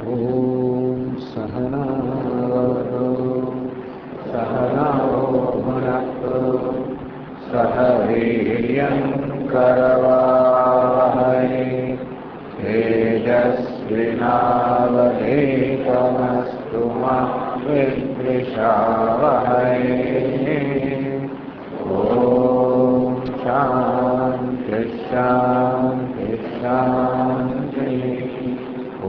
ॐ सहना भुनक्तु सह वीर्यङ्करवावहै तेजस्विनावधीतमस्तु मा विद्विषावहै। ॐ शान्ति शान्ति शान्तिः। ॐ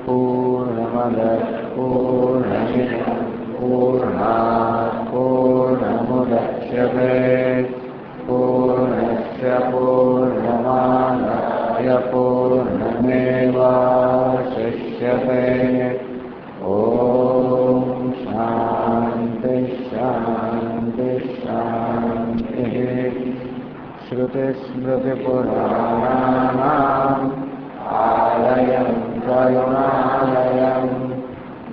पूर्णमदः पूर्णमिदं पूर्णात् पूर्णमुदच्यते पूर्णस्य पूर्णमादाय पूर्णमेवावशिष्यते। ॐ शान्ति शान्ति शान्तिः। श्रुतिस्मृतिपुराणानाम् आलयं करुणालयं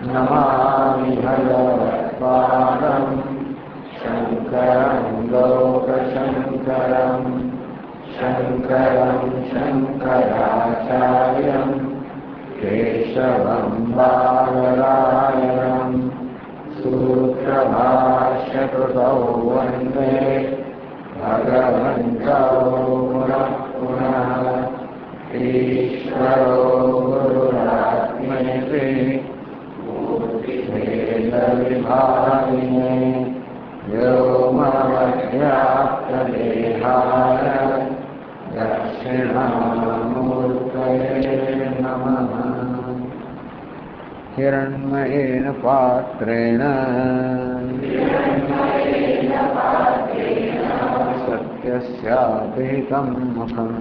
नमामि भगवत्पादं शङ्करं लोकशङ्करं शङ्करं शङ्कराचार्यं केशवं बादरायणं सूत्रभाष्यकृतौ वन्दे भगवन्तौ पुनः पुनः। ईश्वरो गुरुरात्मेति भेदविभागिने व्योमवद्व्याप्तदेहाय दक्षिणामूर्तये नमः। हिरण्मयेन पात्रेण सत्यस्यापिहितं मुखम्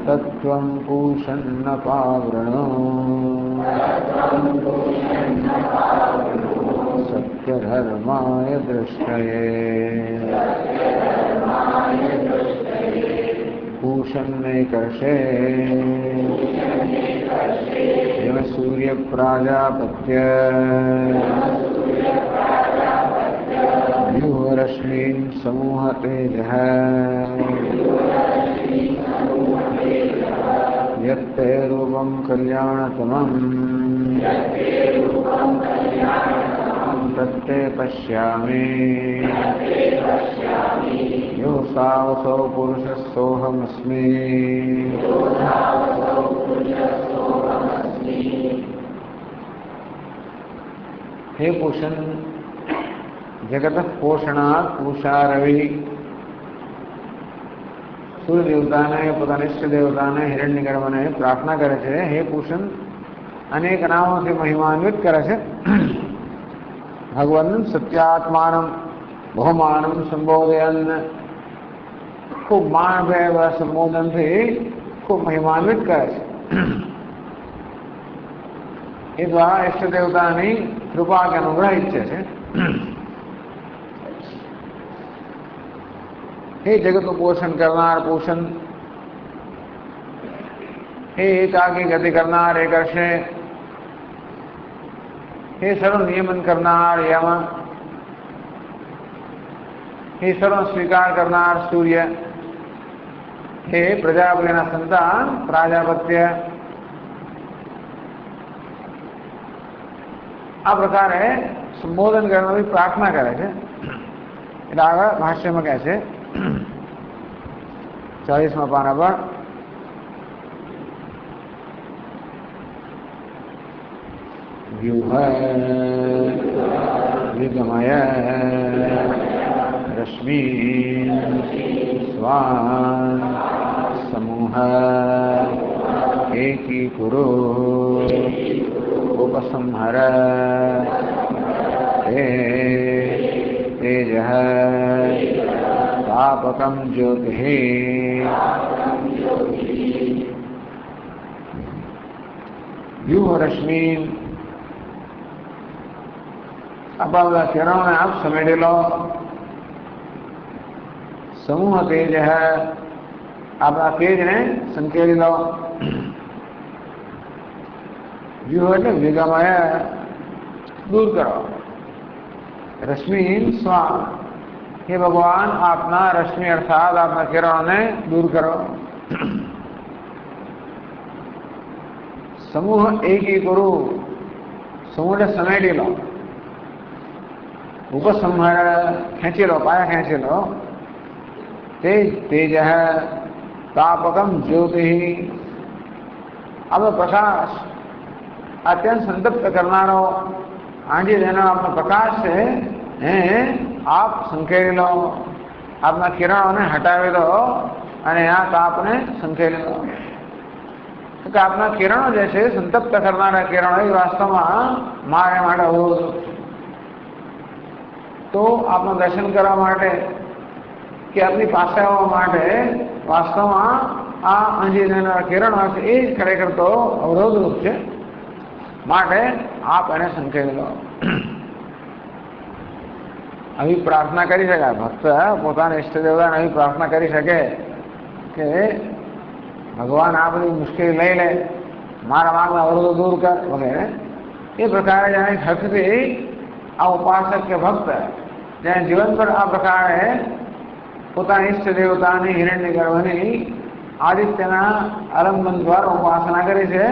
तत्त्वं पूषन्न पावृणो सत्यधर्माय दृष्टये। पूषन्नैकर्षे सूर्यप्राजापत्य व्यूहरश्मीन् समूहतेजः यत्ते रूपं कल्याणतमं तत्ते पश्यामि। यो सावसौ पुरुषः सोऽहमस्मि। हे पूषण जगत पोषणात् पूषा रवि। सूर्य देवता ने પોતાના ઇષ્ટ દેવતા ને હિરણ્યગર્ભ ને પ્રાર્થના કરે છે, હે પૂષણ અનેક નામોથી મહિમાન્વિત કરે છે. ભગવાન સત્યાત્માનમ બહુમાનમ સંબોધયન ખૂબ માણભેર સંબોધનથી ખૂબ મહિમાન્વિત કરે છે. એ દ્વારા ઇષ્ટ દેવતાની કૃપા કે અનુગ્રહ ઈચ્છે છે. हे जगत को पोषण करनार पोषण, हे एकाकी गति करनार एकर्षे, हे सर्व नियमन करनार यम, हे सर्व स्वीकार करनार सूर्य, हे प्रजापतिना संतान प्राजापत्य. आ प्रकारे संबोधन करने की प्रार्थना करे छे. એટલે આગળ ભાષ્યમાં કહે છે 40મા પાના પર વ્યુહ વિગમય રશ્મિ સ્વાન સમૂહ એકીકુરુ ઉપસંહર तेजः तापकं ज्योतिः व्यूह रश्मि. अब किरणों ने आप समेट लो. समूह तेज है, अपना तेज ने संकेत लो. व्यूह એટલે વિગમય दूर करो. रश्मि स्वान, हे भगवान अपना रश्मि अर्थात अपना किरणों ने दूर करो. समूह एकी करू, समूह समेटी लो, उपसंहार खेची लो, पाया खेची लो। तेज तेज है, तापकम ज्योति, अब प्रकाश अत्यंत संतप्त करनारो आंधी देना अपना प्रकाश से आप संकेली लो, अपना किरणों ने हटावी दो અને આ તાપને સંકેલી લો। કે આપના કિરણો જે છે સંતપ્ત કરનારા કિરણો એ વાસ્તવમાં મારે માટે અવરોધ તો આપનું દર્શન કરવા માટે કે આપની પાસે આવવા માટે વાસ્તવમાં આ અંજી દેનારા કિરણો છે એ જ ખરેખર તો અવરોધરૂપ છે, માટે આપ એને સંકેલી લો। આવી પ્રાર્થના કરી શકાય, ભક્ત પોતાના ઈષ્ટદેવતાને આવી પ્રાર્થના કરી શકે કે ભગવાન આ બધી મુશ્કેલી લઈ લે, મારા માર્ગના અવરોધો દૂર કર વગેરે। એ પ્રકારે જાણે હકથી આ ઉપાસક કે ભક્ત જેને જીવન પર આ પ્રકારે પોતાના ઈષ્ટ દેવતાની હિરણ્યગર્ભની આદિત્યના આલંબન દ્વારા ઉપાસના કરે છે,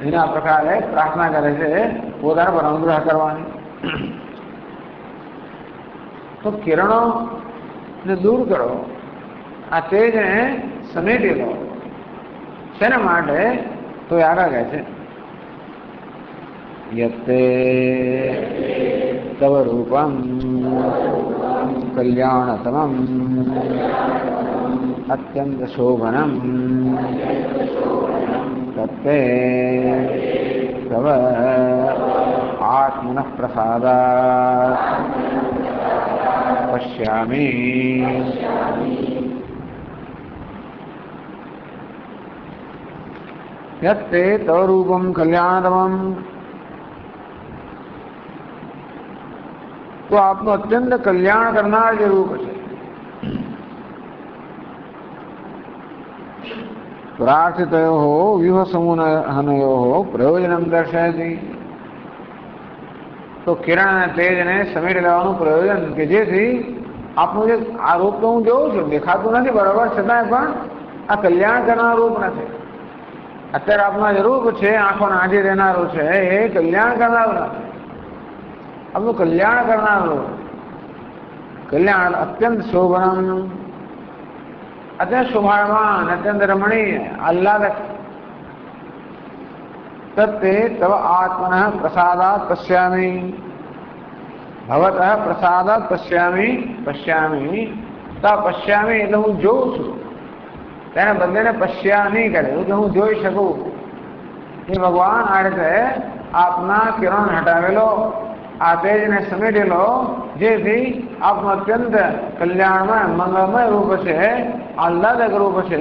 એના પ્રકારે પ્રાર્થના કરે છે પોતાના પર અનુગ્રહ કરવાની। તો કિરણો ને દૂર કરો, આ તેજને સમેટી લો, શેના માટે? તો આગળ કહે છે યત્તે તવ રૂપમ કલ્યાણતમમ અત્યંત શોભનમ તત્તે તવ આત્મનઃ પ્રસાદાત પશ્યામિ। यत्ते तव रूपम कल्याणतमम, तो आपनो अत्यंत कल्याण करनार जे रूप है। प्रार्थितयोः व्यूह समूहनयोः प्रयोजनम दर्शयति। तो किरण અને તેજ ને સમેટી લેવાનું પ્રયોજન કે જેથી આપનું જે આ રૂપ તો હું જોઉં છું, દેખાતું નથી બરાબર, છતાંય પણ આ કલ્યાણ કરનાર રૂપ નથી। અત્યારે આપના જે રૂપ છે આંખોને આંજી દેનારું છે એ કલ્યાણ કરનારું નથી, આપનું કલ્યાણ કરનારું કલ્યાણ અત્યંત શોભનમ, અત્યંત શોભાયમાન, અત્યંત રમણીય, આહ્લાદક। तत्ते तव आत्मनः प्रसादात् पश्यामि, भवतः प्रसादात् पश्यामि, पश्यामि ता पश्यामि એટલે હું જોઉં છું, તેને બદલીને પશ્યામી કરે કે હું જોઈ શકું। એ ભગવાન આ રીતે આપના કિરણ હટાવેલો, આ તેજને સમેટેલો, જેથી આપનું અત્યંત કલ્યાણમય મંગળમય રૂપ છે, આહ્લાદક રૂપ છે,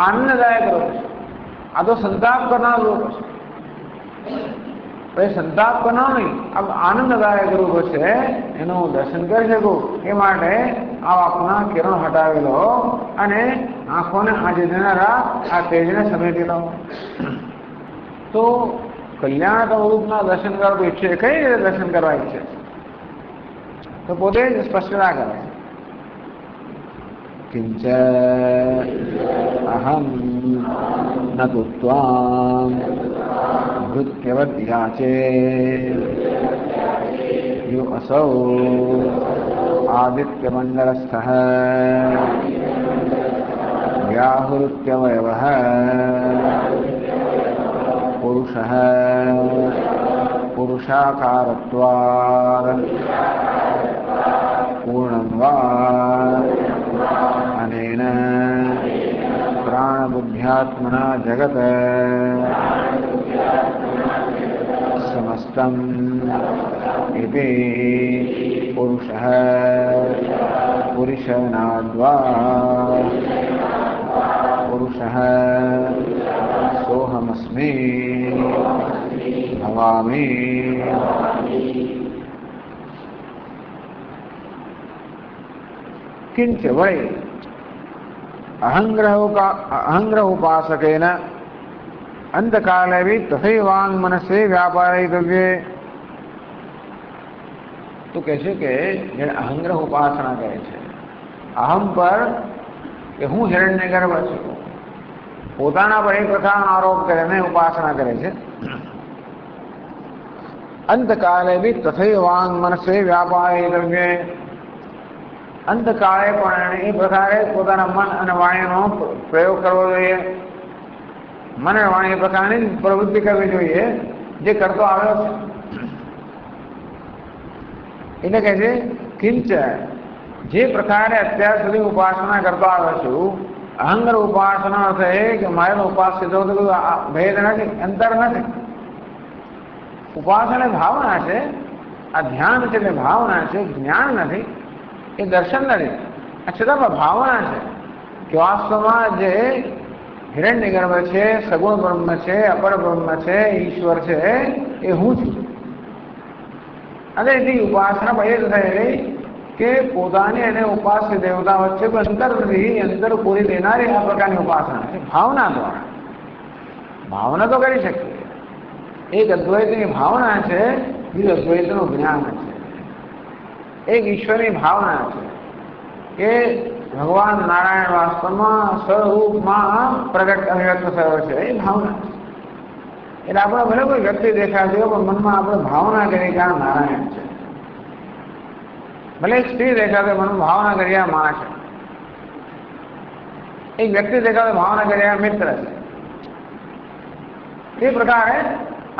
આનંદદાયક રૂપ છે। આ તો સંતાપ કરનાર રૂપ છે, સંતાપ કરનાર નહીં, આ આનંદદાયક રૂપ છે, એનું હું દર્શન કરી શકું એ માટે આ આપના કિરણ હટાવેલો અને આંખોને આંજી દેનારા આ તેજને સમેટી લો। તો કલ્યાણતમ રૂપના દર્શન કરવા ઈચ્છે, કઈ રીતે દર્શન કરવા ઈચ્છે? તો પોતે જ સ્પષ્ટતા કરે, કિંચ અહમ ન તુ ત્વામ ભૃત્યવત યાચે यो असौ आदित्यमण्डलस्थः व्याहुरुत्यवयवः पुरुषः पुरुषाकारत्वात् पूर्णं वा अनेन प्राणबुद्ध्यात्मना जगत् समस्तम् इति पुरुषः पुरुषनाद्वा पुरुषः सोऽहमस्मि भवामि। किंच वै अहंग्रह उपासकेन अंतकाले भी तथैवांग मनसे व्यापारितव्ये। तो कैसे के अहंग्रह उपासना करे छे, अहम पर कि हूँ हिरण्यगर्भ छूँ, પોતાના પર એક પ્રકારનો આરોપ કરીને ઉપાસના કરે છે. અંતકાલે બી તથૈવ વાંગ મનસે વ્યાપાય દ્રવ્ય. અંતકાળે પણ એ પ્રકારે પોતાના મન અને વાણીનો પ્રયોગ કરવો જોઈએ. મન અને વાણી એ પ્રકારની પ્રવૃત્તિ કરવી જોઈએ જે કરતો આવ્યો છે. એટલે કહે છે કિંચ, જે પ્રકારે અત્યાર સુધી ઉપાસના કરતો આવ્યો છું, અહંકાર ઉપાસના અર્થ એ કે મારે ઉપાસ સીધો ભેદ નથી, અંતર નથી. ઉપાસના ભાવના છે, આ ધ્યાન છે એટલે ભાવના છે, જ્ઞાન નથી, એ દર્શન નથી. છતાં ભાવના છે કે વાસ્તવમાં જે હિરણ્યગર્ભ છે, સગુણ બ્રહ્મ છે, અપર બ્રહ્મ છે, ઈશ્વર છે, એ હું છું. અને એની ઉપાસના એ જ થઈ રહી કે પોતાની અને ઉપાસ્ય દેવતા વચ્ચે અંતર નથી, અંતર પૂરી દેનારી આ પ્રકારની ઉપાસના છે ભાવના દ્વારા. ભાવના તો કરી શકીએ. એક અદ્વૈતની ભાવના છે, બીજું અદ્વૈતનું જ્ઞાન છે. એક ઈશ્વરની ભાવના છે કે ભગવાન નારાયણ વાસ્તવમાં સ્વરૂપમાં પ્રગટ અભિવ્યક્ત થયો છે, એ ભાવના છે. એટલે આપણે ભલે કોઈ વ્યક્તિ દેખાતી હોય પણ મનમાં આપણે ભાવના કરી કે આ નારાયણ છે. ભલે એક સ્ત્રી દેખાતે મનમાં ભાવના કરી આ માં છે. એક વ્યક્તિ દેખાતે ભાવના કરી આ મિત્ર છે. એ પ્રકારે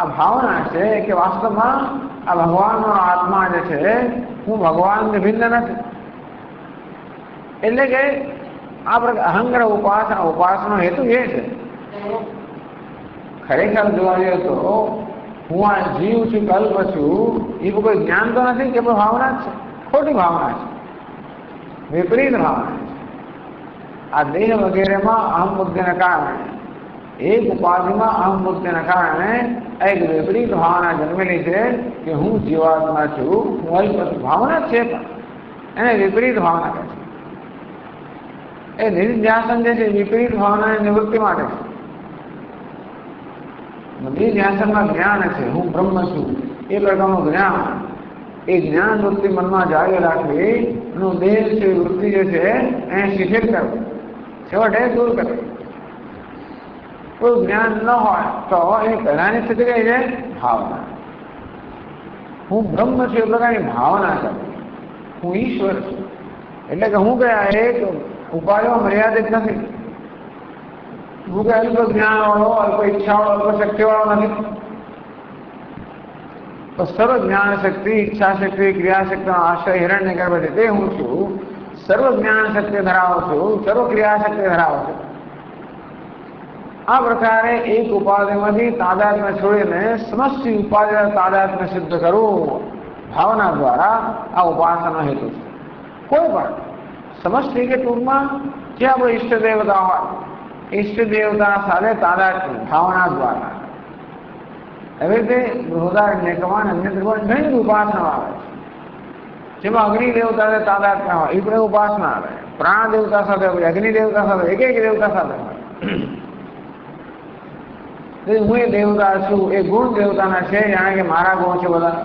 આ ભાવના છે કે વાસ્તવમાં આ ભગવાનનો આત્મા જે છે, હું ભગવાનને ભિન્ન નથી. એટલે કે આ પ્રકાર અહંકાર ઉપાસનો હેતુ એ છે. ખરેખર જોવા જઈએ તો હું આ જીવ છું, કલ્પ છું, એ કોઈ જ્ઞાન તો નથી કે ભાવના જ છે. ખોટી ભાવના છે, વિપરીત ભાવના છે. આ દેહ વગેરેમાં અહમ બુદ્ધિના કારણે, એક ઉપાધિમાં અહમ બુદ્ધિના કારણે એક વિપરીત ભાવના જન્મેલી છે કે હું જીવાત્મા છું, હું અલ્પ ભાવના છે, પણ એને વિપરીત ભાવના કહે છે. એ નિર્ધ્યાસન જે છે વિપરીત ભાવનાની નિવૃત્તિ માટે છે. નિર્ધ્યાસનમાં જ્ઞાન છે, હું બ્રહ્મ છું, એ પ્રકારનું જ્ઞાન, એ જ્ઞાન વૃત્તિ મનમાં જાળવી રાખવી, એનું દેહ છે વૃત્તિ જે છે એને શિથિલ કરવું, છેવટે દૂર કરવી. કોઈ જ્ઞાન ન હોય તો એ પહેલાની સ્થિતિ કઈ છે? ભાવના. હું બ્રહ્મ છું એ પ્રકારની ભાવના કરવી. હું ઈશ્વર છું એટલે કે હું કયા એક ઉપાયો મર્યાદિત નથી. હું કઈ અલ્પ જ્ઞાન વાળો, અલ્પ ઈચ્છા વાળો, અલ્પ શક્તિ વાળો નથી. તો સર્વ જ્ઞાન શક્તિ, ઈચ્છા શક્તિ, ક્રિયા શક્તિનો આશ્રય હિરણ્યગર્ભ છે તે હું છું. સર્વ જ્ઞાન શક્તિ ધરાવું છું, સર્વ ક્રિયા શક્તિ ધરાવું છું. આ પ્રકારે એક ઉપાધિમાંથી તાદાત્મ્ય છોડીને સમસ્ત ઉપાધિ તાદાત્મ્ય સિદ્ધ કરવું ભાવના દ્વારા આ ઉપાસનાનો હેતુ છે. કોઈ પણ સમસ્ત કે ટૂંકમાં જે આપણો ઈષ્ટ દેવતા હોય, ઈષ્ટ દેવતા સાથે તાદાત્મ્ય ભાવના દ્વારા. એવી રીતે બૃહદારણ્યકમાં અન્ય ઘણી ઉપાસના આવે છે. જેમાં અગ્નિ દેવતા સાથે તાદાત્મ્ય હોય એ પણ ઉપાસના આવે. પ્રાણ દેવતા સાથે હોય, અગ્નિ દેવતા સાથે, એક એક દેવતા સાથે હોય. હું એ દેવતા છું, એ ગુણ દેવતાના છે, જાણે કે મારા ગુણ છે બધા,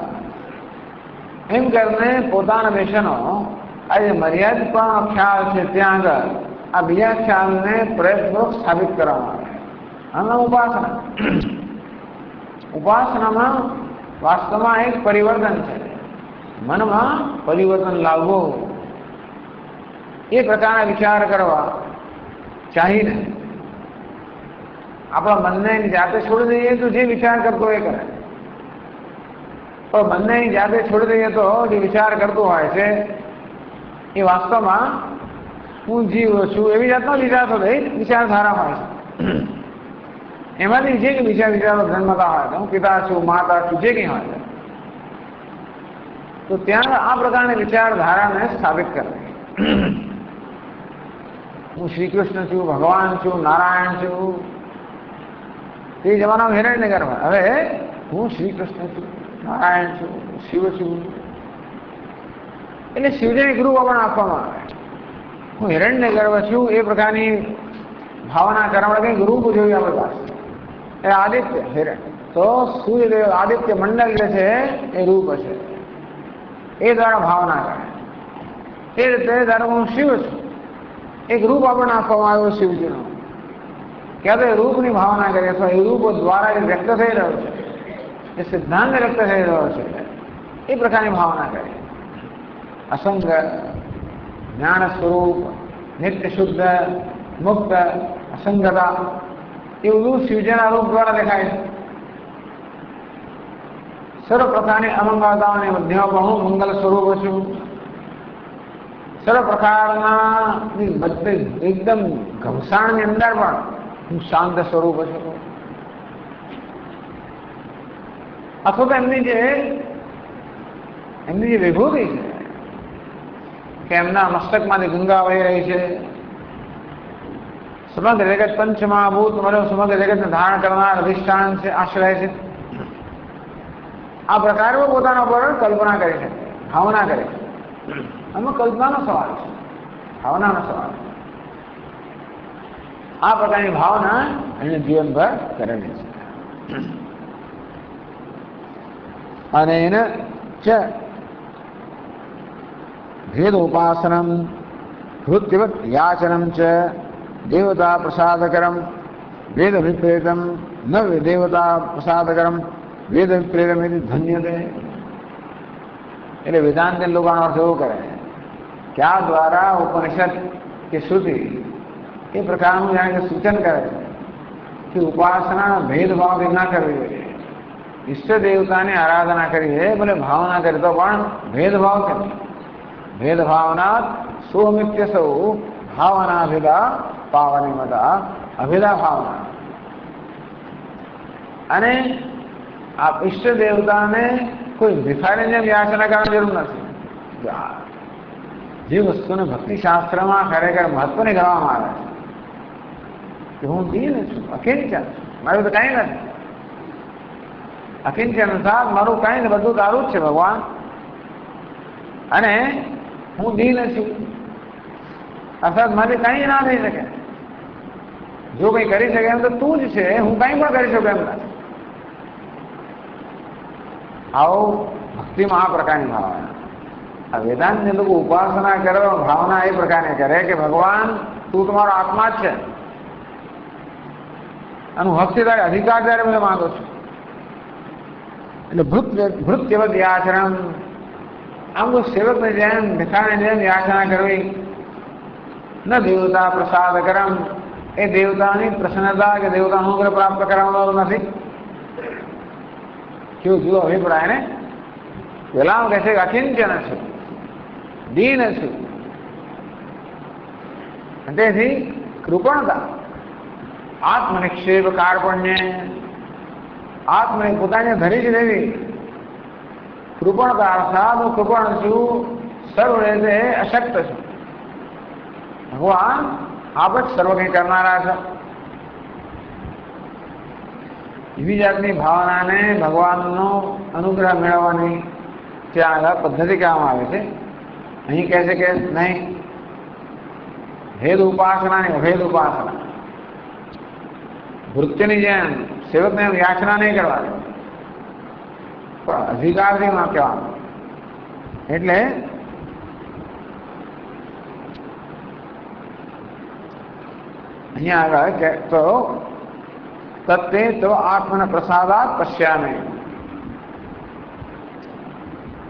એમ કરીને પોતાના દેશનો આ જે મર્યાદિત પણ ખ્યાલ છે ત્યાં આગળ આ બીજા ખ્યાલને પ્રયત્નપૂર્વક સ્થાપિત કરવામાં આવે. આમાં ઉપાસના, ઉપાસનામાં વાસ્તવમાં એક પરિવર્તન છે. મનમાં પરિવર્તન લાવવું, એ પ્રકારના વિચાર કરવા ચાહીને આપણા મનને જાતે છોડી દઈએ તો જે વિચાર કરતો એ કરે, પણ મનને જાતે છોડી દઈએ તો જે વિચાર કરતો હોય છે એ વાસ્તવમાં હું જીવ છું એવી જાતનો વિચાર થતો, એ વિચારધારા હોય છે. એમાંથી જે કે બીજા વિચારો જન્મતા હોય, હું પિતા છું, માતા છું, જે કંઈ હોય છે, તો ત્યાં આ પ્રકારની વિચારધારાને સ્થાપિત કરવી. હું શ્રી કૃષ્ણ છું, ભગવાન છું, નારાયણ છું. તે જમાનામાં હિરણ્યગર્ભ, હવે હું શ્રી કૃષ્ણ છું, નારાયણ છું, શિવ છું. એટલે શિવજીને એક રૂપ પણ આપવામાં આવે. હું હિરણ્યગર્ભ છું એ પ્રકારની ભાવના કરવા માટે કંઈક રૂપ જોઈએ આપણી પાસે. એ આદિત્ય હિરણ તો સૂર્યદેવ આદિત્ય મંડળ જે છે એ રૂપ છે, એ દ્વારા ભાવના કરે. એ રીતે ધારો હું શિવ છું, એક રૂપ આપણને આપવામાં આવ્યું શિવજીનું. ક્યાં તો એ રૂપની ભાવના કરી અથવા એ રૂપ દ્વારા જે વ્યક્ત થઈ રહ્યો છે, એ સિદ્ધાંત વ્યક્ત થઈ રહ્યો છે, એ પ્રકારની ભાવના કરી. અસંગ, જ્ઞાન સ્વરૂપ, નિત્ય શુદ્ધ, મુક્ત, અસંગતા, એ બધું શિવજીના રૂપ દ્વારા દેખાય છે. સર્વ પ્રકારની અમંગળતાઓની મધ્યમાં પણ હું મંગલ સ્વરૂપ છું. સર્વ પ્રકારના એકદમ ઘમસાણની અંદર પણ હું શાંત સ્વરૂપ છું. અથવા તો એમની જે વિભૂતિ છે કે એમના મસ્તકમાંથી ગંગા વહી રહી છે, સમગ્ર જગત પંચમહાભૂત મળ્યો, સમગ્ર જગતને ધારણ કરનાર અધિષ્ઠાન છે, આશ્રય છે. આ પ્રકારે પોતાના પર કલ્પના કરી શકે, ભાવના કરે છે. આમાં કલ્પનાનો સવાલ છે, ભાવનાનો સવાલ. આ પ્રકારની ભાવના એને જીવનભર કરેલી છે. અને એને ભેદ ઉપાસનમ ભૃત્યવત યાચનમ ચ દેવતા પ્રસાદકરમ વેદ વિપ્રેતમ ન દેવતા પ્રસાદકરમ વેદ વિપ્રેતમ એથી ધન્યતે. એટલે વેદાંત લોકોનો અર્થ એવો કરે કે આ દ્વારા ઉપનિષદ કે શ્રુતિ એ પ્રકારનું જાણે કે સૂચન કરે કે ઉપાસના ભેદભાવ ના કરવી જોઈએ. ઈષ્ટ દેવતાની આરાધના કરીએ ભલે ભાવના કરી તો પણ ભેદભાવ કરે. ભેદભાવના સોમિત્ય સૌ ભાવના ભેદા પાવાની મતા અભેદા ભાવના. અને આ ઈષ્ટ દેવતાને કોઈ ભિખારીને યાચના કરવાની જરૂર નથી. જે વસ્તુને ભક્તિશાસ્ત્રમાં ખરેખર મહત્વની કરવામાં આવે છે કે હું દીન છું, અકિંચન, મારું તો કંઈ નથી, અકિંચન સાથ મારું કંઈ ને બધું તારું જ છે ભગવાન, અને હું દીન છું, અર્થાત મારે કંઈ ના થઈ શકે. જો કંઈ કરી શકે એમ તો તું જ છે, હું કંઈ પણ કરી શકું એમ નથી. આવો ભક્તિમાં આ પ્રકારની ભાવના. આ વેદાંતને લોકો ઉપાસના કરવા ભાવના એ પ્રકારની કરે કે ભગવાન તું તમારો આત્મા જ છે, અને હકથી તારે અધિકાર ત્યારે મને માંગો છું. એટલે ભૃત્યવત યાચરણ, આમ તો સેવકને જેમ ભિખારીને જેમ યાચના કરવી. ન દેવતા પ્રસાદ કરમ, એ દેવતાની પ્રસન્નતા કે દેવતા અનુગ્રહ પ્રાપ્ત કરવાનો નથી. કેવું જુદો અભિપ્રાય ને. પેલા કહે છે કે અકિંચન છું, દીન છું. તેથી કૃપણતા, આત્મનિક્ષેપ, કાર્પણ્ય, આત્મને પોતાને ધરી જ લેવી. કૃપણતા અર્થાત હું કૃપણ છું, સર્વ રીતે અશક્ત છું. ભગવાન આપ જ સર્વ કંઈ કરનારા છે. એવી જાતની ભાવનાને ભગવાનનો અનુગ્રહ મેળવવાની ત્યાં આગળ પદ્ધતિ કહેવામાં આવે છે. અહીં કહે છે કે નહીં, ભેદ ઉપાસના નહીં, અભેદ ઉપાસના. ભૃત્યની જેમ સેવકને યાચના નહીં કરવાની, પણ અધિકારથી માં કહેવાનું. એટલે અહીંયા આગળ કે તો તત્તે તો આત્મના પ્રસાદાત પશ્યામે.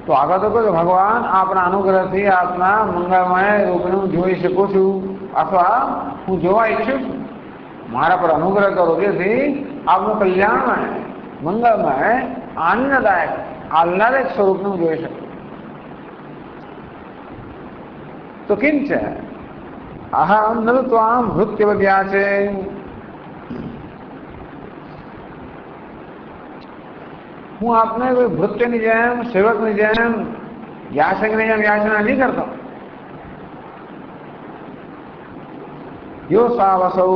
તો આગળ તો કહ્યું ભગવાન આપના અનુગ્રહથી આપના મંગળમય રૂપને હું જોઈ શકું છું, અથવા હું જોવા ઈચ્છું છું. મારા પર અનુગ્રહ કરો જેથી આપનું કલ્યાણમય, મંગળમય, આનંદદાયક, આહ્લાદક સ્વરૂપને હું જોઈ શકું. તો કેમ છે અહમ નુ ત્વામ ભૃત્યવદ્યા છે. હું આપને કોઈ ભૃત્યની જેમ, સેવકની જેમ, યાચકની જેમ યાચના નહીં કરતો. યો સાવસૌ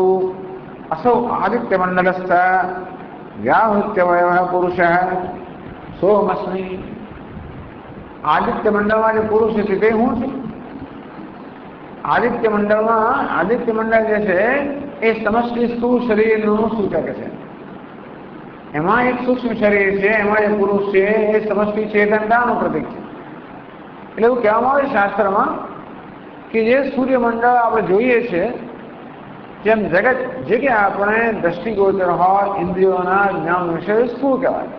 असौ आदित्य मंडलस्थ व्याहृत्यवयव पुरुष सोमस्मी. आदित्य मंडल जो पुरुष है ते हूँ छू. आदित्य मंडल में आदित्य मंडल जैसे ये समष्टि स्थूल शरीर सूचक है. एमा एक सूक्ष्म शरीर है, एमा जो पुरुष है ये समष्टि चेतनता प्रतीक है. એટલે એવું કહેવામાં આવે શાસ્ત્રમાં કે જે સૂર્યમંડળ આપણે જોઈએ છે જેમ જગત જે કે આપણે દ્રષ્ટિગોચર હોય ઇન્દ્રિયોના જ્ઞાન વિશે સ્થૂળ કહેવાય.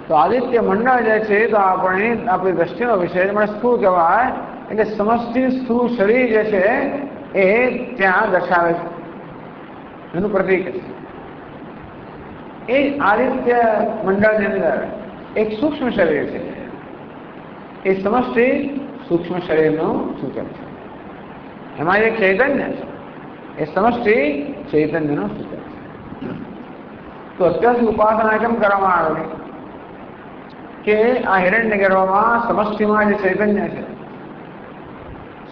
તો આદિત્ય મંડળ જે છે તો આપણી દ્રષ્ટિનો વિષય મને સ્થૂળ કહેવાય. એટલે સમષ્ટિ સ્થૂળ શરીર જે છે એ ત્યાં દર્શાવે છે, એનું પ્રતીક છે. એ આદિત્ય મંડળની અંદર એક સૂક્ષ્મ શરીર છે, એ સમષ્ટિ સૂક્ષ્મ શરીરનું સૂચક છે. એમાં એક ચૈતન્ય છે, એ સમષ્ટિ ચૈતન્યનું સૂચક છે. તો અત્યાર સુધી ઉપાસના કેમ કરવામાં આવેલી કે આ હિરણ્ય ગર્ભમાં સમષ્ટિમાં જે ચૈતન્ય છે,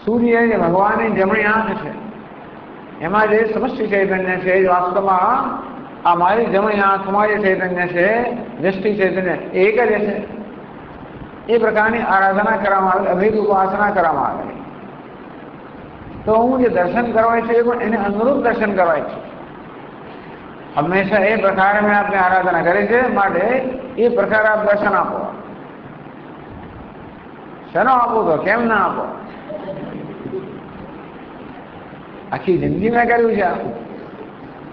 સૂર્ય જે ભગવાનની જમણી આંખ છે, એમાં જે સમષ્ટિ ચૈતન્ય છે એ વાસ્તવમાં આ મારી જમણી આંખમાં જે ચૈતન્ય છે દ્રષ્ટિ ચૈતન્ય એક જ છે. એ પ્રકારની આરાધના કરવામાં આવે, અભેદ ઉપાસના કરવામાં આવે. તો હું જે દર્શન કરવાય છે એ પણ એને અનુરૂપ દર્શન કરવાય છે. હંમેશા એ પ્રકારે મેં આપની આરાધના કરી છે, માટે એ પ્રકારે આપ દર્શન આપો. શેનો આપો તો કેમ ના આપો? આખી જિંદગી મેં કર્યું છે,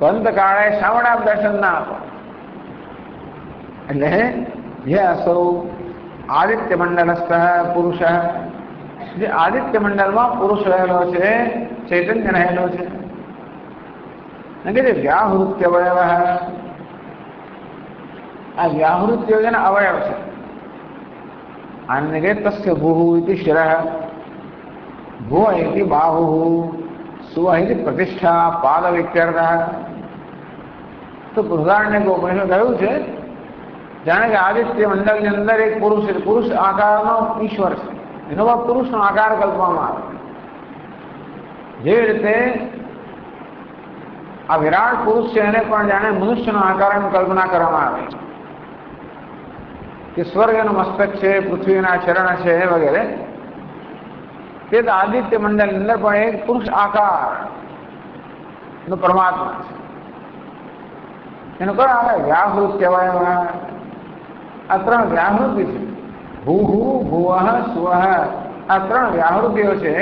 અંતકાળે શ્રાવણ આપ દર્શન ના આપો. એટલે જે અસૌ આદિત્ય મંડળસ્થ પુરુષ, જે આદિત્ય મંડળમાં પુરુષ રહેલો છે, ચૈતન્ય રહેલો છે. જે વ્યાહૃત્ય અવયવ, આ વ્યાહૃત્ય જેના અવયવ છે. આને કે તસ્ય ભૂ ઇતિ શિરઃ, ભૂ ઇતિ બાહુઃ, સુઃ ઇતિ પ્રતિષ્ઠા પાદ વિક્યર્થ. તો બૃહદારણ્યક ઉપનિષદ કહ્યું છે જાણે કે આદિત્ય મંડળની અંદર એક પુરુષ છે, પુરુષ આકારનો ઈશ્વર છે, એનો પુરુષનો આકાર કલ્પવામાં આવે. જેવી રીતે આ વિરાટ પુરુષ છે એને પણ જાણે મનુષ્યનો આકારની કલ્પના કરવામાં આવે કે સ્વર્ગનું મસ્તક છે, પૃથ્વીના ચરણ છે વગેરે. તે તો આદિત્ય મંડળની અંદર પણ એક પુરુષ આકાર નો પરમાત્મા છે. એનું કયો આવે? વ્યાહૃત કહેવાય. આ ત્રણ વ્યાહૃતિ છે, ભૂહુ ભુવઃ સુવઃ. આ ત્રણ વ્યાહૃતિઓ છે.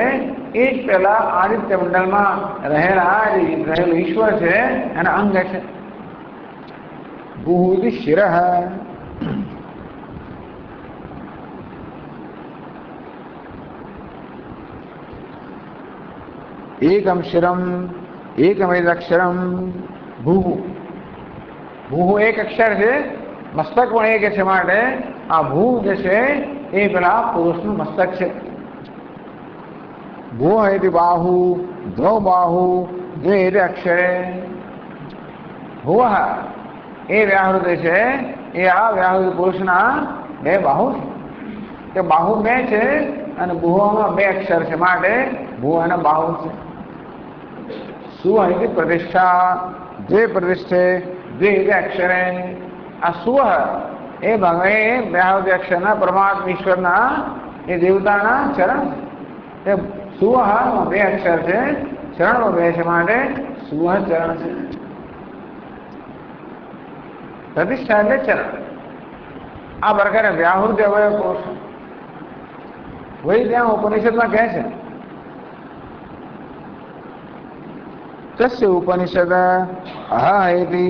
એ જ પેલા આદિત્ય મંડળમાં રહેલું ઈશ્વર છે એના અંગ છે. ભૂહુ ઇતિ શિરઃ, એકમ શિરમ એકમેદક્ષરમ ભૂહુ. ભૂહુ એક અક્ષર છે, મસ્તક પણ એક છે, માટે આ ભૂ જે છે એ પેલા પુરુષનું મસ્તક છે. ભૂ ઇતિ બાહુ દ્વૌ બાહુ દ્વે ઇતિ અક્ષરે. ભુવ એ વ્યાહૃતિ છે, એ આ વ્યાહૃતિ પુરુષના બે બાહુ છે. કે બાહુ બે છે અને ભુવમાં બે અક્ષર છે, માટે ભૂ અને બાહુ છે. સુઃ ઇતિ પ્રતિષ્ઠા, દ્વે પ્રતિષ્ઠે દ્વે ઇતિ અક્ષરે. આ સુઃ એ ભગવે વ્યાહૃતિ અક્ષરના પરમાત્મા ઈશ્વરના એ દેવતાના ચરણ છે. સુઃ બે અક્ષર છે, ચરણ બે છે, માટે સુઃ ચરણ છે. પ્રતિષ્ઠા એટલે ચરણ. આ પ્રકારે વ્યાહૃતિ અવયવ પુરુષ. વહી ત્યાં ઉપનિષદમાં કહે છે તસ્ય ઉપનિષદ અહા ઇતિ.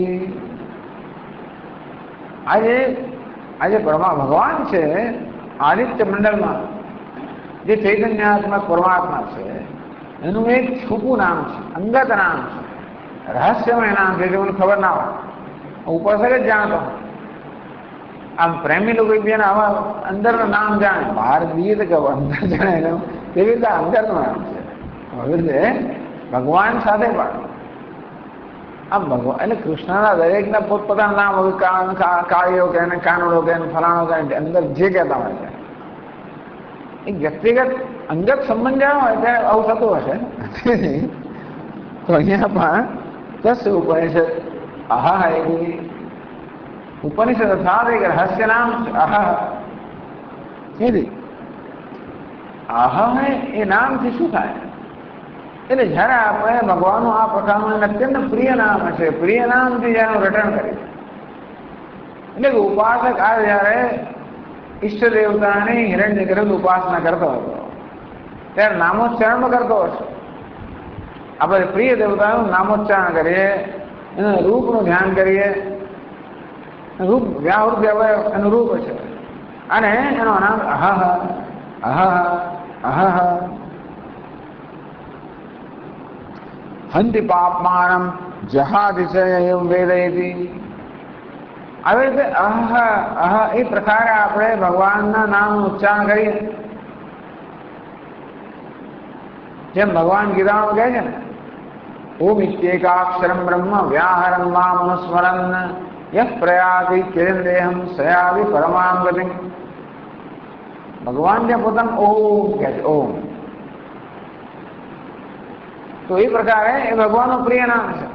આજે ભગવાન છે આદિત્ય મંડળમાં જે ચૈતન્યાત્મક પરમાત્મા છે, એનું એક છૂપું નામ છે, અંગત નામ છે, રહસ્યમય નામ છે, જે મને ખબર ના હોય, ઉપર જ જાણતો. આમ પ્રેમી લોકો એકબીજાને આવા અંદરનું નામ જાણે, બહાર દઈએ તો કે અંદર જાણે, એવી રીતે અંદરનું નામ છે. હવે ભગવાન સાથે પણ આમ ભગવાન એટલે કૃષ્ણના દરેકના પોતપોતાના નામ હોય. કાળીઓ કે કાનુડો કે ફલાણો કે અંદર જે કહેતા હોય છે. એક વ્યક્તિગત અંગત સંબંધ જ્યાં હોય ત્યારે આવું થતું હશે. તો અહીંયા પણ તસ્ય ઉપનિષદ અહા એવી ઉપનિષદ અર્થાત એક રહસ્ય નામ છે. આહા આહા એ નામથી શું થાય? એટલે જયારે આપણે ભગવાનનું આ પ્રકારનું અત્યંત પ્રિય નામ હશે, પ્રિય નામથી જેનું રટણ કરીએ, એટલે કે ઉપાસક આ જયારે ઈષ્ટ દેવતાની હિરણ્યગર્ભ ઉપાસના કરતો હતો ત્યારે નામોચ્ચારણ કરતો હશે. આપણે પ્રિય દેવતાનું નામોચ્ચારણ કરીએ, એના રૂપનું ધ્યાન કરીએ. રૂપ વ્યાહૃત અવયવ એનું રૂપ છે અને એનો નામ અહહ અહહ અહહ. હંતિ પાપમાનમ જહાદિ ચ એવ વેદયતિ. આવી રીતે અહહ અહ એ પ્રકારે આપણે ભગવાનના નામનું ઉચ્ચારણ કરીએ. જેમ ભગવાન ગીતામાં કહે છે ને, ઓમ ઇત્યેકાક્ષરમ બ્રહ્મ વ્યાહરમ મામ અનુસ્મરન યહ પ્રયાતિ કિરણદેહમ સયાવિ પરમામ ગતિમ. ભગવાન જે પોતાનું ઓમ કહે છે, ઓમ. તો એ પ્રકારે એ ભગવાનનું પ્રિય નામ છે.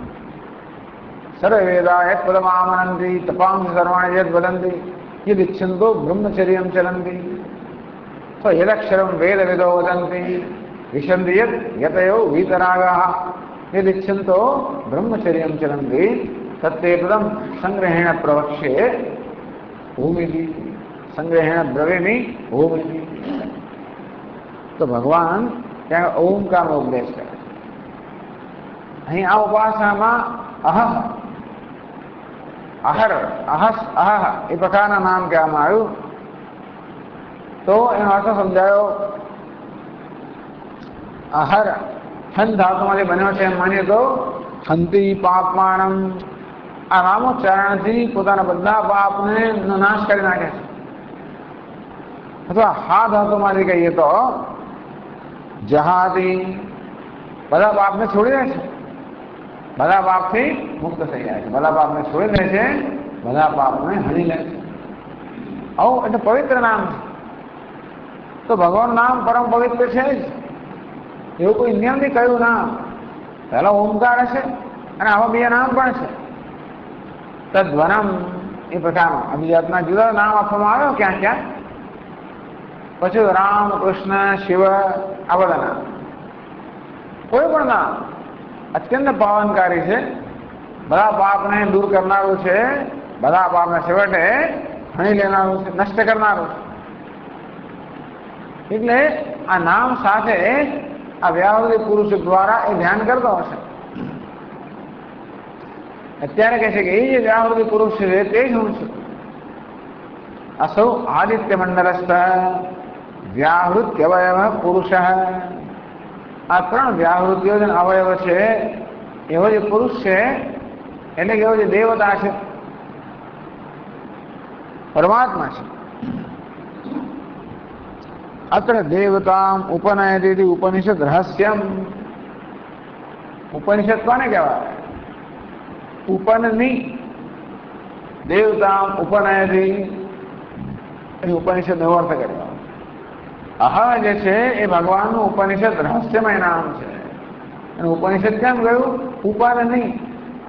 સર્વે વેદા યત પદમામનંતિ તપાંસી સર્વાણિ યદ વદંતિ યદ ઇચ્છન્તો બ્રહ્મચર્યમ ચરંતિ સ યદક્ષરમ વેદ વિદો વદંતિ વિશંતિ યત યતયો વીતરાગાઃ યદ ઇચ્છન્તો બ્રહ્મચર્યમ ચરંતિ તત્તે પદમ સંગ્रहेण પ્રવક્ષ્ये ભૂમિતિ. સંગ્रहेण બ્રવેમિ ભૂમિતિ. તો ભગવાન ત્યાં ઓમકારનો ઉપદેશ કરે. અહીં આ ઉપાસનામાં અહહ અહર અહસ અહહ એ પ્રકારના નામ કહેવામાં આવ્યું. તો એનો અર્થ સમજાયો. અહર હન ધાતુમાંથી બન્યો છે એમ માનીએ તો હંતિ પાપમાનમ. આ નામોચ્ચારણથી પોતાના બધા પાપને નાશ કરી નાખે છે. અથવા હા ધાતુમાંથી કહીએ તો જહાદી, બધા પાપને છોડી દે છે, બધા પાપથી મુક્ત થઈ જાય છે, બધા પાપને છોડી દે છે, બધા પાપને હણી લે છે. આવું એટલે પવિત્ર નામ છે. તો ભગવાનનું નામ પરમ પવિત્ર છે જ. એવું કોઈ નિયમથી કયું નામ. પહેલા ઓમકાર હશે અને આવા બીજા નામ પણ છે. તદ્વનમ એ પ્રકારનું અભિજાતના જુદા નામ આપવામાં આવ્યો ક્યાં ક્યાં. પછી રામ, કૃષ્ણ, શિવ, આ બધા નામ. કોઈ પણ નામ અત્યંત પાવનકારી છે, બધા પાપને દૂર કરનારું છે, બધા પાપને છેવટે હણી લેનારું છે, નષ્ટ કરનારું છે. એટલે આ નામ સાથે આ વ્યાવૃત્તિ પુરુષ દ્વારા એ ધ્યાન કરતો હશે. અત્યારે કહે છે કે એ જે વ્યાવૃત્તિ પુરુષ છે તે જ હું છું. અસૌ આદિત્ય મંડળસ્થ વ્યાહૃત્યવયવ પુરુષ. આ ત્રણ વ્યાહૃતિઓ જે અવયવ છે એવો જે પુરુષ છે એટલે કે એવો જે દેવતા છે, પરમાત્મા છે. અત્ર દેવતામ ઉપનયતિ ઉપનિષદ રહસ્યમ. ઉપનિષદ કોને કહેવાય? ઉપનની દેવતામ ઉપનયતિ એ ઉપનિષદ એવો અર્થ કર્યો. અહ જે છે એ ભગવાનનું ઉપનિષદ રહસ્યમય નામ છે. અને ઉપનિષદ કેમ ગયું? ઉપર નહીં.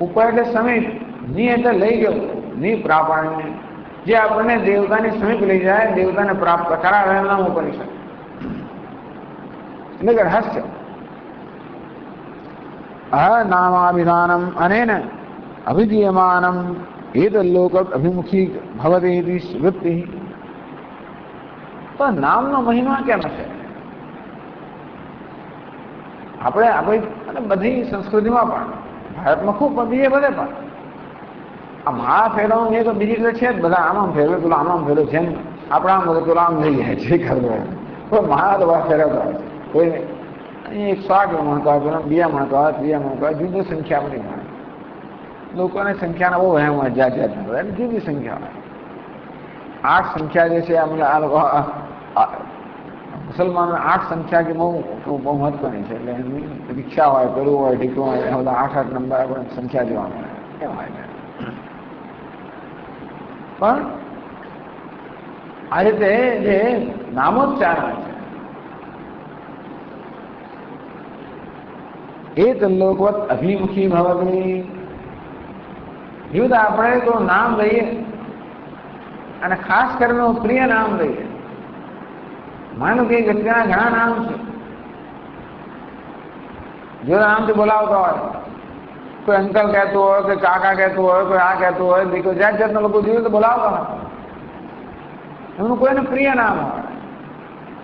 ઉપર એટલે સમીપ, ની એટલે લઈ ગયો, ની પ્રાપણ્ય, જે આપણને દેવતાની સમીપ લઈ જાય, દેવતાને પ્રાપ્ત કરાવે એનું નામ ઉપનિષદ. એટલે કે રહસ્ય. અહ નામાભિધાનમ અનેન અભિધીયમાનમ એતલ્લોક અભિમુખી ભવતિ વૃત્તિ. તો નામનો મહિમા કેમ છે? આપણે આપણી બધી સંસ્કૃતિમાં પણ, ભારતમાં ખૂબ બીજે બધે પણ આ માળા ફેરવવું એ તો બીજી રીતે છે જ. બધા આમ ફેરવે, પેલો આમ ફેરવે છે. આપણે આમ બધું પેલો આમ લઈ જાય છે. ખબર કોઈ માળા તો બહાર ફેરવતા હોય. કોઈ અહીં 108 મળતા હોય, પેલા બીજા મળતા હોય, ત્રીજા મળતા હોય, જુદી સંખ્યા બધી મળે. લોકોની સંખ્યાના બહુ વહેમ હોય, જાત જાતના બધા એની જુદી સંખ્યા હોય. 8 સંખ્યા જે છે આ લોકો મુસલમાનો 8 સંખ્યા કે બહુ મહત્વની છે. એટલે એની રિક્ષા હોય, પેલું હોય, ઢીકું હોય, એ બધા 8 નંબર આપણે સંખ્યા જોવા મળે. કેમ હોય છે? પણ આ રીતે જે નામોચ્ચારણ છે એ તલ્લોકવત અભિમુખી ભવતી. યુદ્ધ આપણે તો નામ લઈએ અને ખાસ કરીને પ્રિય નામ લઈએ. માનો કે વ્યક્તિના ઘણા નામ છે, જો નામથી બોલાવતો હોય, કોઈ અંકલ કહેતું હોય, કોઈ કાકા કહેતું હોય, કોઈ આ કહેતું હોય, દીકરો જાત જાતના લોકો જોઈએ તો બોલાવતા હોય. એમનું કોઈને પ્રિય નામ હોય.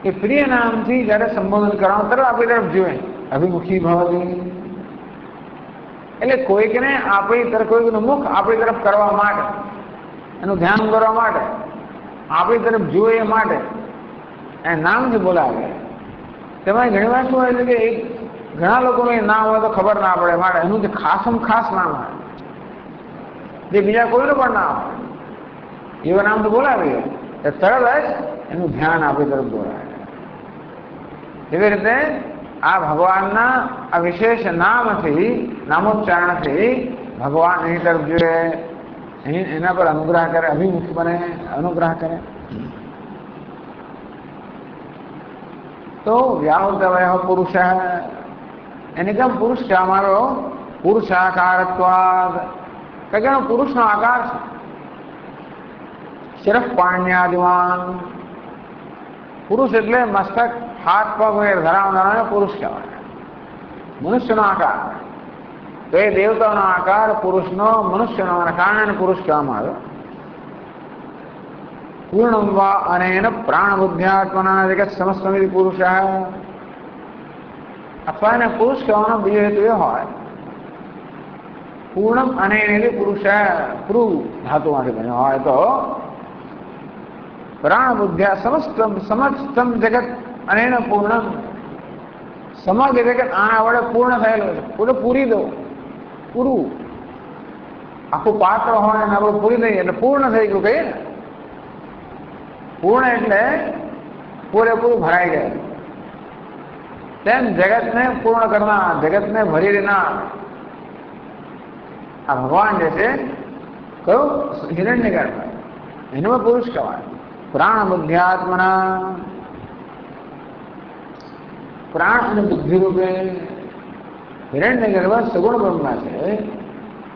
એ પ્રિય નામથી જયારે સંબોધન કરવાનું તરત આપણી તરફ જોઈએ. અભિમુખી ભવતી એટલે કોઈકને આપણી તરફ, કોઈકનું મુખ આપણી તરફ કરવા માટે, એનું ધ્યાન કરવા માટે, આપણી તરફ જુએ એ માટે એ નામથી બોલાવે. તેમાં ઘણી વાર શું હોય છે કે ઘણા લોકોનું એ નામ હોય તો ખબર ના પડે, માટે એનું જે ખાસમ ખાસ નામ હોય, જે બીજા કોઈનું પણ નામ હોય, એવા નામ તો બોલાવીએ તો તરત જ એનું ધ્યાન આપણી તરફ બોલાવે. એવી રીતે આ ભગવાનના આ વિશેષ નામથી, નામોચ્ચારણથી ભગવાન એની તરફ જોઈએ, એના પર અનુગ્રહ કરે, અભિમુખ બને, અનુગ્રહ કરે. તો વ્યાહૃતવય પુરુષ એને કેમ પુરુષ કહેવામાં આવ્યો? પુરુષાકારત્વાદ, કે એનો પુરુષનો આકાર છે. સિર્ફ પાણ્યાદિવાન, પુરુષ એટલે મસ્તક, હાથ પગ વગેરે ધરાવનારાને પુરુષ કહેવાય. મનુષ્યનો આકાર તો એ દેવતાનો આકાર પુરુષનો, મનુષ્યનો કારણે પુરુષ કહેવામાં આવ્યો. પૂર્ણમ વા અનેન પ્રાણ બુદ્ધ્યાત્મના જગત સમસ્તમિતિ પુરુષ, અથવા એને પુરુષ કહેવાનો બીજો હેતુ એ હોય, પૂર્ણમ અનેન પુરુષ, પુરુ ધાતુમાંથી બન્યો હોય તો પ્રાણ બુદ્ધ્યા સમસ્તમ, સમસ્તમ જગત અનેન પૂર્ણમ, સમગ્ર જગત આના વડે પૂર્ણ થયેલું છે. પૂરું પૂરી દો, પૂરું આખું પાત્ર હોય અને આપણે પૂરી દઈએ એટલે પૂર્ણ થઈ ગયું કહીએ ને. પૂર્ણ એટલે પૂરેપૂરું ભરાઈ જાય. તેમ જગતને પૂર્ણ કરનાર, જગતને ભરી દેનાર આ ભગવાન જે છે, કયું? હિરણ્યગર્ભ, એનું પુરુષ કહેવાય. પ્રાણ બુદ્ધ્યાત્મના, પ્રાણ અને બુદ્ધિ રૂપે હિરણ્યગર્ભ સગુણ બ્રહ્મા છે.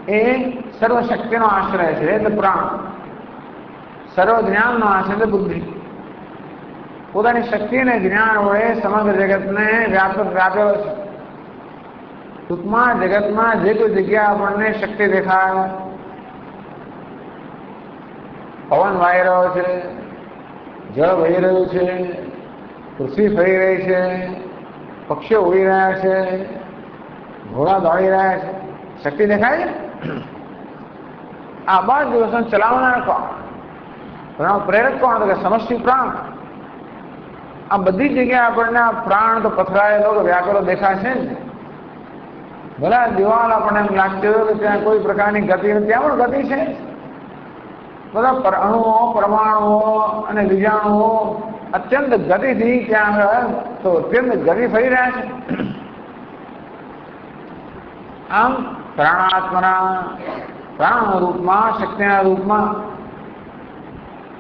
એ સર્વશક્તિનો આશ્રય છે એટલે પ્રાણ, સર્વ જ્ઞાનનો આશ્રય એટલે બુદ્ધિ. પોતાની શક્તિ અને જ્ઞાન વડે સમગ્ર જગતને વ્યાપેલો છે. ટૂંકમાં જગતમાં જે કોઈ જગ્યા આપણને શક્તિ દેખાય, પવન વાઈ રહ્યો છે, જળ વહી રહ્યું છે, પૃથ્વી ફરી રહી છે, પક્ષીઓ ઉડી રહ્યા છે, ઘોડા દોડી રહ્યા છે, શક્તિ દેખાય છે. આ બાદ દિવસો ચલાવનાર કોણ? પ્રેરક કોણ? તો કે સમષ્ટિ પ્રાણ. આ બધી જગ્યાએ આપણને આ પ્રાણ તો પથરાયેલો કે વ્યાપેલો દેખાશે જ. ભલે દિવાલ આપણને એમ લાગતી હોય કે ત્યાં કોઈ પ્રકારની ગતિ નથી, ત્યાં પણ ગતિ છે. બધા અણુઓ, પરમાણુઓ અને બીજાણુઓ અત્યંત ગતિથી ત્યાં આગળ તો અત્યંત ગતિ ફરી રહ્યા છે. આમ પ્રાણાત્મના, પ્રાણના રૂપમાં, શક્તિના રૂપમાં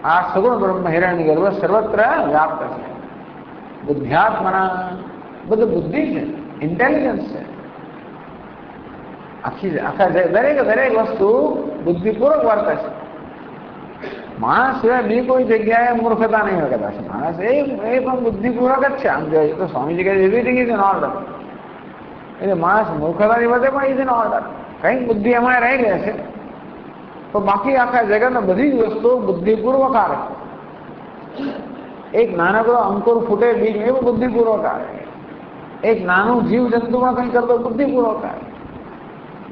આ સગુણ બ્રહ્મ હિરણ્યગર્ભ સર્વત્ર વ્યાપ્ત છે. બુદ્ધ્યાત્મના, બધું બુદ્ધિ છે, ઇન્ટેલિજન્સ છે. આખા દરેક વસ્તુ બુદ્ધિપૂર્વક વર્તે છે. માણસ સિવાય બી કોઈ જગ્યાએ મૂર્ખતા નહીં હોય કદાચ. માણસ એ પણ બુદ્ધિપૂર્વક જ છે. આમ જોઈએ તો સ્વામીજી કહે એવરીથિંગ ઇઝ ઇન ઓર્ડર. એટલે માણસ મૂર્ખતાની વધે પણ ઇઝ ઇન ઓર્ડર. કંઈક બુદ્ધિ એમાં રહી ગયા છે તો બાકી આખા જગતના બધી જ વસ્તુઓ બુદ્ધિપૂર્વક આવે. એક નાનકડો અંકુર ફૂટે બીજ, એવું બુદ્ધિપૂર્વક આવે. એક નાનું જીવ જંતુમાં કંઈ કરતો બુદ્ધિપૂર્વક આવે.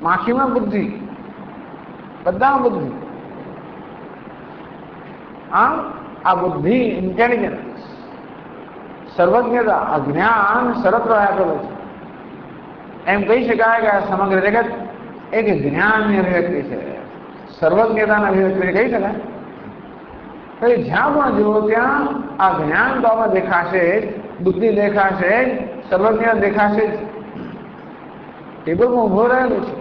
માખીમાં બુદ્ધિ, બધામાં બુદ્ધિ. આમ આ બુદ્ધિ, ઇન્ટેલિજન્સ, સર્વજ્ઞતા, આ જ્ઞાન સર્વત્ર આપેલું છે. એમ કહી શકાય કે આ સમગ્ર જગત એક જ્ઞાનની અભિવ્યક્તિ છે, સર્વજ્ઞતાની અભિવ્યક્તિ કહી શકાય. તો જ્યાં પણ જુઓ ત્યાં આ જ્ઞાન તો આમાં દેખાશે જ, બુદ્ધિ દેખાશે જ, સર્વજ્ઞ દેખાશે જ. ટેબલમાં ઉભો રહેલો છે,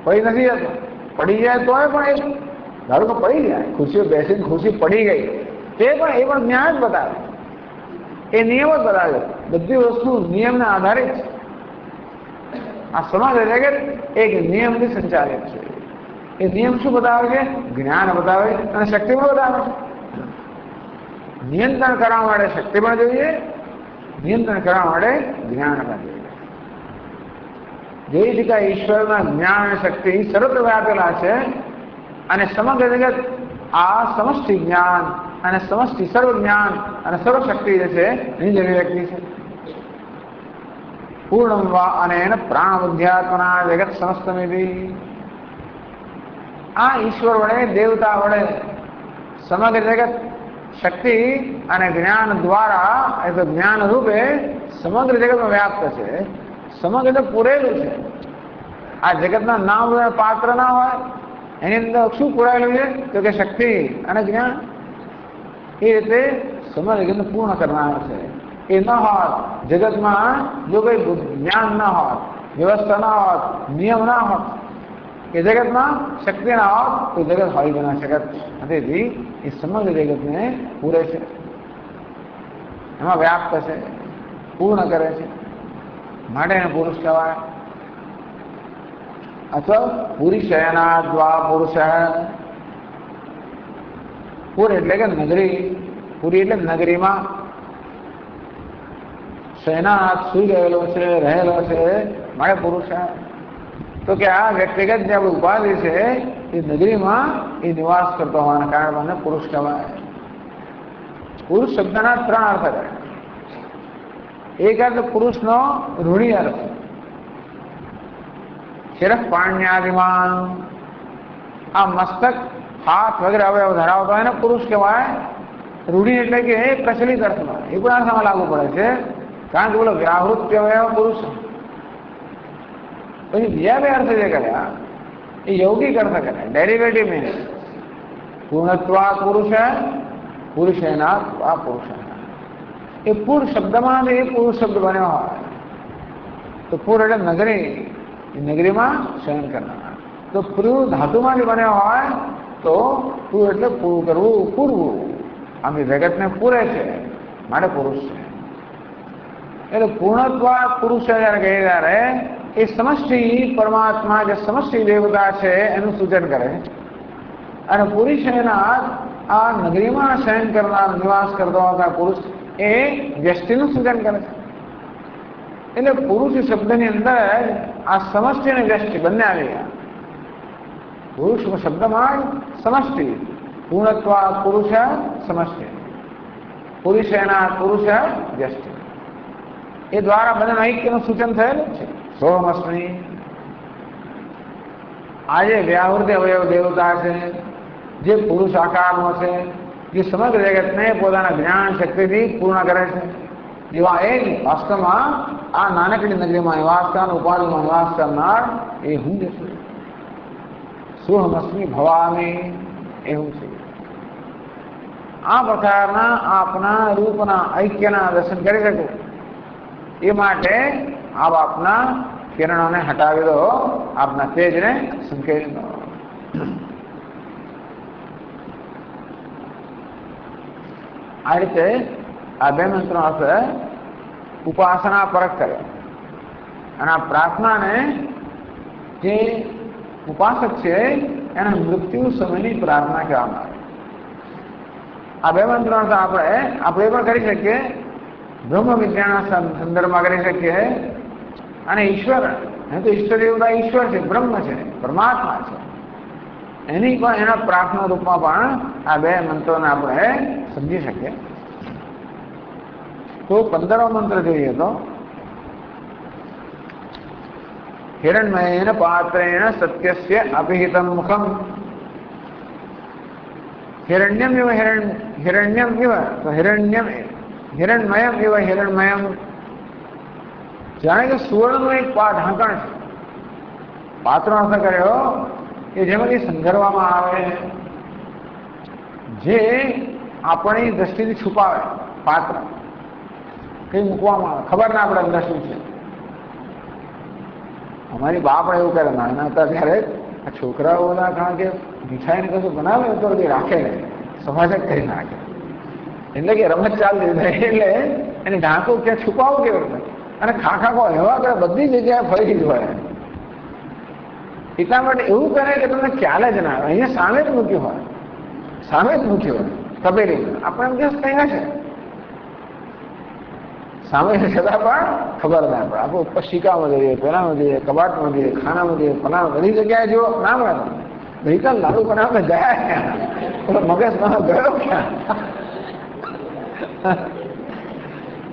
પડી નથી જતો. પડી જાય તોય પણ એક ધારો કે પડી જાય, ખુરશીઓ બેસીને ખુરશી પડી ગઈ, તે પણ એ પણ જ્ઞાન જ બતાવે, એ નિયમ જ બતાવે. બધી વસ્તુ નિયમના આધારિત છે. આ સમગ્ર જગત એક નિયમથી સંચાલિત છે. એ નિયમ શું બતાવે છે? જ્ઞાન બતાવે અને શક્તિ પણ બતાવે છે. નિયંત્રણ કરવા માટે શક્તિ પણ જોઈએ, નિયંત્રણ કરવા માટે જ્ઞાન પણ જોઈએ. જેવી રીતે ઈશ્વરના જ્ઞાન અને શક્તિ સર્વત્ર વ્યાપેલા છે અને સમગ્ર જગત આ સમષ્ટિ જ્ઞાન અને સમષ્ટિ સર્વ જ્ઞાન અને સર્વ શક્તિ જે છે એની જ અભિવ્યક્તિ છે. પૂર્ણમ વા અનેન પ્રાણ બુદ્ધ્યાત્મના જગત સમસ્તમિતિ. આ ઈશ્વર વડે, દેવતા વડે સમગ્ર જગત શક્તિ અને જ્ઞાન દ્વારા, એટલે જ્ઞાન રૂપે સમગ્ર જગતમાં વ્યાપ્ત છે. સમગ્ર જગત પૂરેલું છે. આ જગતના નામ પાત્ર ના હોય, એની અંદર શું પૂરાયેલું છે? તો કે શક્તિ અને જ્ઞાન. એ રીતે સમગ્ર જગતને પૂર્ણ કરનાર છે. એ ન હોત જગતમાં, જો કોઈ જ્ઞાન ના હોત, વ્યવસ્થા ના હોત, નિયમ ના હોત, એ જગતમાં શક્તિ ના હોત તો જગત હોય બના શકત. તેથી એ સમગ્ર જગતને પૂરે છે, એમાં વ્યાપ્ત છે, પૂર્ણ કરે છે, માટે એને પુરુષ કહેવાય. અથવા પુરુષયના દ્વા પુરુષ. પુર એટલે કે નગરી, પુરી એટલે નગરીમાં. શયનાથ સુઈ ગયેલો છે, રહેલો છે, માટે પુરુષ. તો કે આ વ્યક્તિગત જે આપણી ઉપાધિ છે એ નગરીમાં એ નિવાસ કરતો હોવાના કારણે મને પુરુષ કહેવાય. પુરુષ શબ્દના 3 અર્થ કરે. એક અર્થ પુરુષનો ઋણી અર્થ, શિરઃ પાણ્યાદિમાન, આ મસ્તક, હાથ વગેરે અવયવ ધરાવતો એને પુરુષ કહેવાય. રૂઢિ એટલે કે પ્રચલિત અર્થમાં, એ પણ અર્થમાં લાગુ પડે છે. કારણ કે બોલો વ્યાવૃત અવયવ પુરુષ. પછી બીજા 2 અર્થ જે કર્યા એ યૌગિક અર્થ કર્યા, ડેરિવેટિવ મીનિંગ. પૂર્ણત્વા પુરુષ, પુરુષેના આ પુરુષ. એ પૂર શબ્દમાં એ પુરુષ શબ્દ બન્યો હોય તો પૂર એટલે નગરી, નગરીમાં શયન કરનાર. તો પૂર ધાતુમાંથી બન્યો હોય તો પૂર એટલે પૂરું કરવું, પૂરવું. આમ જગતને પૂરે છે માટે પુરુષ છે. એટલે પૂર્ણત્વ પુરુષ જયારે કહે ત્યારે એ સમષ્ટિ પરમાત્મા, જે સમષ્ટિ દેવતા છે એનું સૂચન કરે. અને પુરુષના આ નગરીમાં શયન કરનાર, નિવાસ કરતો હતા પુરુષ, એ વ્યષ્ટિનું સૂચન કરે છે. એટલે પુરુષ શબ્દની અંદર આ સમષ્ટિ અને વ્યષ્ટિ બંને આવી ગયા. પુરુષ શબ્દમાં સમષ્ટિ, પૂર્ણત્વ પુરુષ સમષ્ટિ, પુરુષેના પુરુષ વ્યષ્ટિ, એ દ્વારા બંને ઐક્યનું સૂચન થયેલું છે. સોમસ્મી. આજે વ્યાવૃત અવયવ દેવતા છે, જે પુરુષ આકારનો છે, જે સમગ્ર જગતને પોતાના જ્ઞાન શક્તિથી પૂર્ણ કરે છે, એવા એ વાસ્તવમાં આ નાનકડી નગરીમાં નિવાસ કરનાર, ઉપાધિમાં નિવાસ કરનાર એ હું જ છું. સોહમસ્મી ભવામી, એવું છે. આ પ્રકારના આપના રૂપના ઐક્યના દર્શન કરી શકું એ માટે આપ આપના કિરણોને હટાવી દો, આપના તેજને સંકેલી દો. આ રીતે આ 2 મંત્રનો અર્થ ઉપાસના પરક કર્યો. અને આ પ્રાર્થનાને જે ઉપાસક છે એના મૃત્યુ સમયની પ્રાર્થના કહેવામાં આવે. આ 2 મંત્રનો અર્થ આપણે પણ કરી શકીએ, બ્રહ્મ વિદ્યાના સંદર્ભમાં કરી શકીએ. અને ઈશ્વર, એ તો ઈશ્વર દેવતા ઈશ્વર છે, બ્રહ્મ છે, પરમાત્મા છે, એની પણ એના પ્રાર્થના રૂપમાં પણ આ 2 મંત્રોને આપણે સમજી શકીએ. તો 15મો મંત્ર જોઈએ તો હિરણ્મયેન પાત્રેણ સત્યસ્ય અપિહિતમ મુખમ. હિરણ્યમ ઇવ હિરણ્યમ ઇવ, તો હિરણ્મયમ ઇવ હિરણ્મયમ. જાણે કે સુવર્ણનું એક ઢાંકણ છે. પાત્રનો અર્થ કર્યો કે જેમાંથી સંઘરવામાં આવે, જે આપણી દ્રષ્ટિથી છુપાવે. પાત્ર કઈ મૂકવામાં આવે, ખબર ના પડે અંદર શું છે. અમારી બાપ એવું કરે, નાના હતા ત્યારે આ છોકરાઓના, કારણ કે મીઠાઈને કશું બનાવે તો રાખે ને, સફાજત કરી નાખે, એટલે કે રમત ચાલતી થાય. એટલે એને ઢાંકું ક્યાં છુપાવું કેવું રીતે, અને ખાખા એવા કરે બધી જગ્યાએ ફરી જ હોય. એટલા માટે એવું કરે કે તમને ખ્યાલ જ ના આવે. અહીંયા સામે જ મૂક્યું હોય, સામે જ મૂક્યું હોય તપેલી, આપણે એમ દિવસ કઈ હશે સામે છતાં પણ ખબર ના પડે. આપણે ઉપર શીકામાં જઈએ, પેલામાં જઈએ, કબાટમાં જઈએ, ખાનામાં જઈએ, ફલામાં, બધી જગ્યાએ જો ના મળે. તમને ગઈકાલ લાડુ બનાવે ગયા ક્યાં, મગજ ગયો ક્યાં,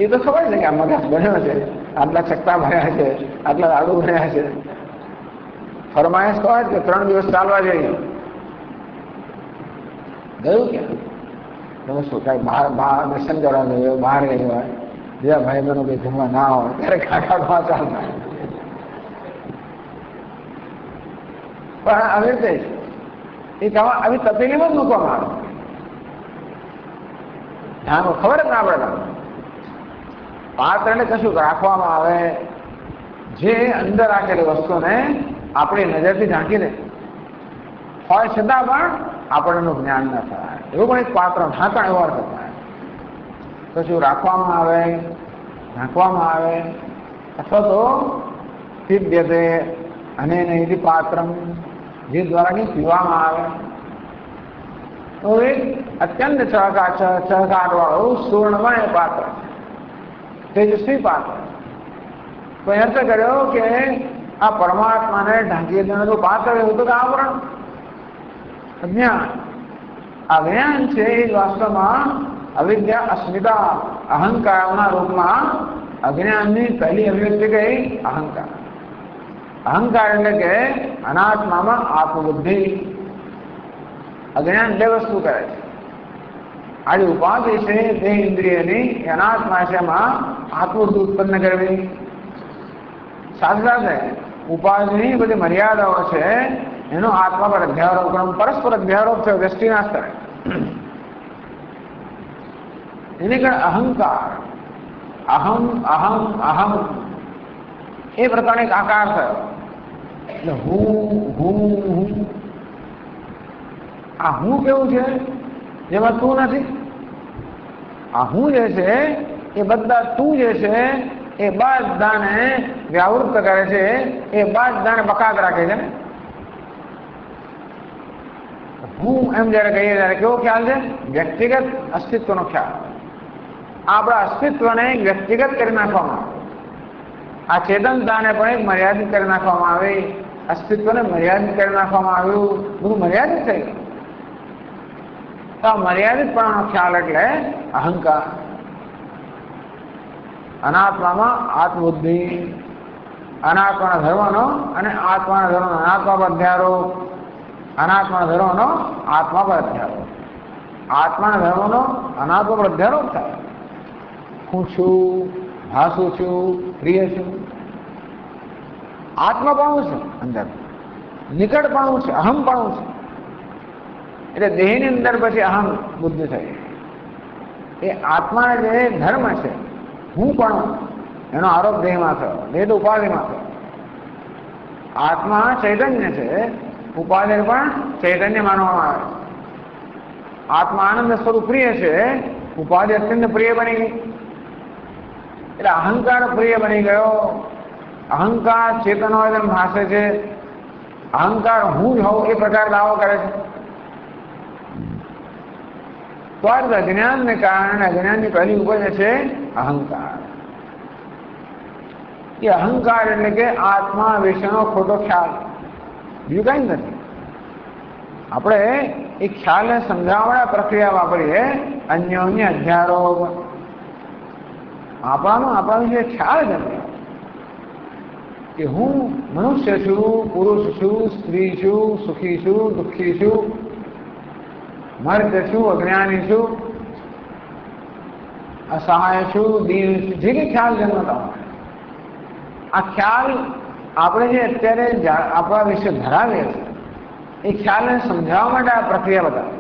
એ તો ખબર છે કે આ મગજ બન્યો છે. આટલા ચકતા ભર્યા છે, આટલા લાડુ ભર્યા છે. ફરમાઈશ કહે કે 3 દિવસ ચાલવા જઈએ. ગયું ક્યાં? તમે શું કઈ બહાર દર્શન કરવા ગયો, બહાર ગયો હોય, બીજા ભાઈ બહેનો કઈ જમવા ના હોય ત્યારે ખાવા ચાલતા. પણ આવી રીતે એ આવી તપેલીમાં જ મૂકવામાં આવે. ધ્યાન ખબર જ ના પડે. પાત્ર એટલે કશું રાખવામાં આવે જે અંદર રાખેલી વસ્તુને આપણી નજરથી ઢાંકી દે હોય છતાં પણ આપણને જ્ઞાન ન થાય. એવું પણ એક પાત્ર ઢાંકણ એવો અર્થ થાય. કશું રાખવામાં આવે, ઢાંકવામાં આવે, અથવા તો પીપ્યતે અને નહીં પાત્રમ જે દ્વારા પીવામાં આવે. તો એક અત્યંત ચહકાટ વાળું સુવર્ણમય પાત્ર, તેજસ્વી પાત્ર. તો અર્થ કર્યો કે આ પરમાત્માને ઢાંકી દેવાનું પાત્ર એવું તો આવરણ અજ્ઞાન. આ જ્ઞાન છે એ વાસ્તવમાં અવિદ્યા, અસ્મિતા, અહંકારના રૂપમાં અજ્ઞાનની પહેલી અભિવ્યક્તિ કઈ? અહંકાર. અહંકાર એટલે કે અનાત્મામાં આત્મબુદ્ધિ. અજ્ઞાન 2 વસ્તુ કરે છે. આજે ઉપાધિ છે તે ઇન્દ્રિયની અનાત્મા છે એમાં આત્મબુદ્ધિ ઉત્પન્ન કરવી. સાથે સાથે ઉપાધિની બધી મર્યાદાઓ છે એનો આત્મા પર અધ્યારોપ કરવો. પરસ્પર અધ્યારોપ છે વ્યષ્ટિના સ્તરે. એને કારણે અહંકાર, અહમ અહમ અહમ એ પ્રકારનો એક આકાર થયો. એટલે હું હું હું. આ હું કેવું છે? જેમાં તું નથી. આ હું જે છે એ બધા તું જે છે એ બધાને વ્યાવૃત્ત કરે છે, એ બધાને બકાત રાખે છે. હું એમ જયારે કહીએ ત્યારે કેવો ખ્યાલ છે? વ્યક્તિગત અસ્તિત્વનો ખ્યાલ. આપણા અસ્તિત્વને વ્યક્તિગત કરી નાખવામાં, આ ચેતનતાને પણ એક મર્યાદિત કરી નાખવામાં આવી. અસ્તિત્વને મર્યાદિત કરી નાખવામાં આવ્યું. બધું મર્યાદિત થઈ ગયું. તો આ મર્યાદિતપણાનો ખ્યાલ એટલે અહંકાર. અનાત્મામાં આત્મબુદ્ધિ, અનાત્માના ધર્મનો અને આત્માના ધર્મનો અનાત્મા પર અધ્યારોપ, અનાત્માના ધર્મનો આત્મા પર અધ્યારોપ, આત્માના ધર્મનો અનાત્મા પર અધ્યારોપ થાય. હું છું, ભાસું છું, પ્રિય છું. આત્માપણું છે અંદર, નિકટપણું છે, અહમપણું છે. એટલે દેહની અંદર પછી અહમ બુદ્ધિ થઈ. એ આત્મા જે ધર્મ છે, હું પણ એનો આરોપ દેહમાં થયો, દેહ તો ઉપાધિમાં થયો. આત્મા ચૈતન્ય છે, ઉપાધિ પણ ચૈતન્ય માનવામાં આવે. આત્મા આનંદ સ્વરૂપ પ્રિય છે, ઉપાધિ અત્યંત પ્રિય બની ગઈ. એટલે અહંકાર પ્રિય બની ગયો. અહંકાર ચેતન હોય તેમ ભાષે છે. અહંકાર હું જ હોઉં એ પ્રકાર દાવો કરે છે. તો આ અજ્ઞાનને કારણે અજ્ઞાનની પહેલી ઉપજ છે અહંકાર. એ અહંકાર એટલે કે આત્મા વિશેનો ખોટો ખ્યાલ, બીજું કઈ નથી. આપણે એ ખ્યાલને સમજાવવા પ્રક્રિયા વાપરીએ, અન્યોન્ય અધ્યારોપ. આપણા વિશે ખ્યાલ જ નથી કે હું મનુષ્ય છું, પુરુષ છું, સ્ત્રી છું, સુખી છું, દુઃખી છું, મર્દ છું, અજ્ઞાની છું, અસહાય છું, દીન છું, જે કંઈ ખ્યાલ જન્મતા હોય. આ ખ્યાલ આપણે જે અત્યારે આપણા વિશે ધરાવીએ છીએ એ ખ્યાલને સમજાવવા માટે આ પ્રક્રિયા બતાવે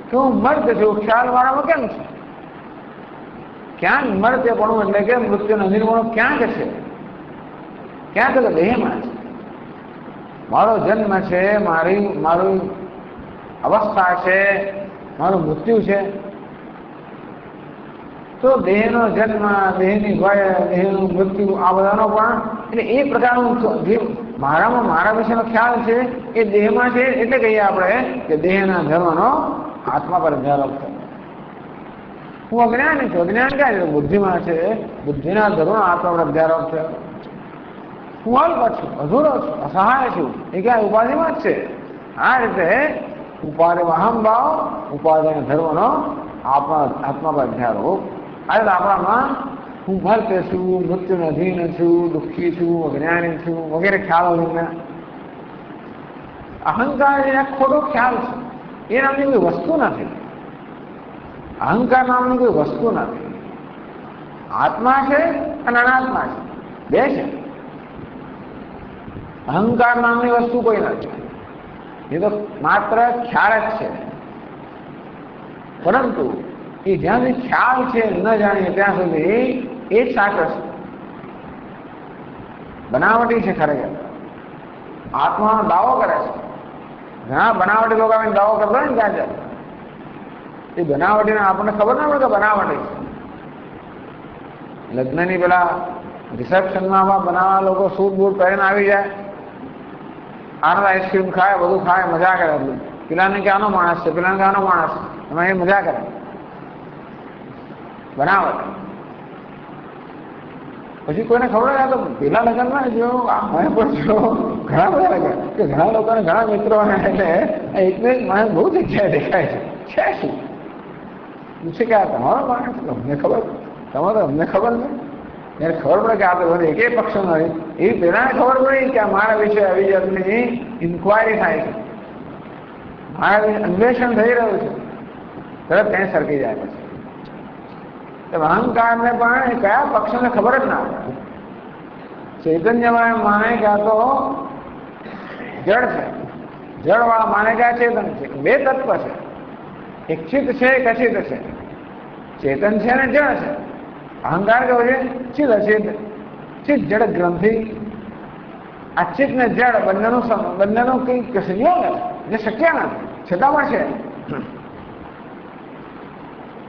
કે હું મર્દ છું. ખ્યાલ વાળામાં કેમ છે? ક્યાંક મર્ત્યપણું એટલે કે મૃત્યુનો નિર્મૂળ ક્યાંક છે, ક્યાંક તો દેહમાં છે. મારો જન્મ છે, મારું અવસ્થા છે, મારું મૃત્યુ છે. તો દેહનો જન્મ, દેહની વય, દેહનું મૃત્યુ, આ બધાનો પણ એટલે એ પ્રકારનું જે મારા વિશેનો ખ્યાલ છે એ દેહમાં છે. એટલે કહીએ આપણે કે દેહના ધર્મનો આત્મા પર અધ્યારોપ છે. હું અજ્ઞાની છું. અજ્ઞાન ક્યાં છે? બુદ્ધિમાં છે. બુદ્ધિના ધર્મનો આત્મા પર અધ્યારોપ છે. હું અલ્પ છું, અધૂરો છું, અસહાય છું, એ ક્યાં ઉપાધિમાં જ છે. આ રીતે ઉપાધિમાં અહમ ભાવ, ઉપાધિના ધર્મનો આત્મા પર અધ્યારોપ. આ રીતે આપણામાં હું મર્ત્ય છું, મૃત્યુને અધીન છું, દુઃખી છું, અજ્ઞાની છું વગેરે ખ્યાલો લઈને અહંકાર એ ખોટો ખ્યાલ છે. એ નામની કોઈ વસ્તુ નથી. અહંકાર નામની કોઈ વસ્તુ નથી. આત્મા છે અને અનાત્મા છે, બે છે. અહંકાર નામની વસ્તુ કોઈ નથી. એ તો માત્ર ખ્યાલ જ છે. પરંતુ એ જ્યાં સુધી ખ્યાલ છે ન જાણીએ ત્યાં સુધી એ જ સાચો છે. બનાવટી છે ખરેખર. આત્માનો દાવો કરે છે. ઘણા બનાવટી લોકો આવીને દાવો કરતા ને ત્યાં જાય એ બનાવટીને આપણને ખબર ના પડે કે બનાવટી છે. લગ્નની પેલા રિસેપ્શનમાં બનાવવા લોકો સૂટ બૂટ પહેરીને આવી જાય, આનંદ આઈસ્ક્રીમ ખાય, બધું ખાય, મજા કરે. પેલાને કે આનો માણસ છે, પેલાને કે આનો માણસ છે, એમાં એ મજા કરે. બનાવટ. પછી કોઈને ખબર તો પેલા લગ્નમાં જો મને પણ જો ઘણા બધા લગ્ન કે ઘણા લોકોને ઘણા મિત્રો એટલે એકને મને બહુ જગ્યાએ દેખાય છે શું પૂછે કે આ તમારો માણસ? અમને ખબર, તમારે તો અમને ખબર નહીં. ત્યારે ખબર પડે કે આ તો એક પક્ષ નથી. એ પેલાને ખબર પડી કે મારા વિશે આવી જાતની ઇન્કવાયરી થાય છે, મારા અન્વેષણ થઈ રહ્યું છે, તરત ત્યાં સરકી જાય. પછી અહંકારને પણ કયા પક્ષને ખબર જ ના પડે. ચૈતન્યમાં માને કે આ તો જળ છે, જળવાળા માને કે આ ચેતન છે. બે તત્વ છે, એક ચિત્ત છે, એક અચિત છે. ચેતન છે ને જળ છે. અહંકાર કેવો છે? ચિત્ત અચિત. ચિત્ત જળ ગ્રંથિ, આ ચિત્ત ને જળ બંનેનું કઈક સંયોગ જે શક્ય નથી છતાં પણ છે.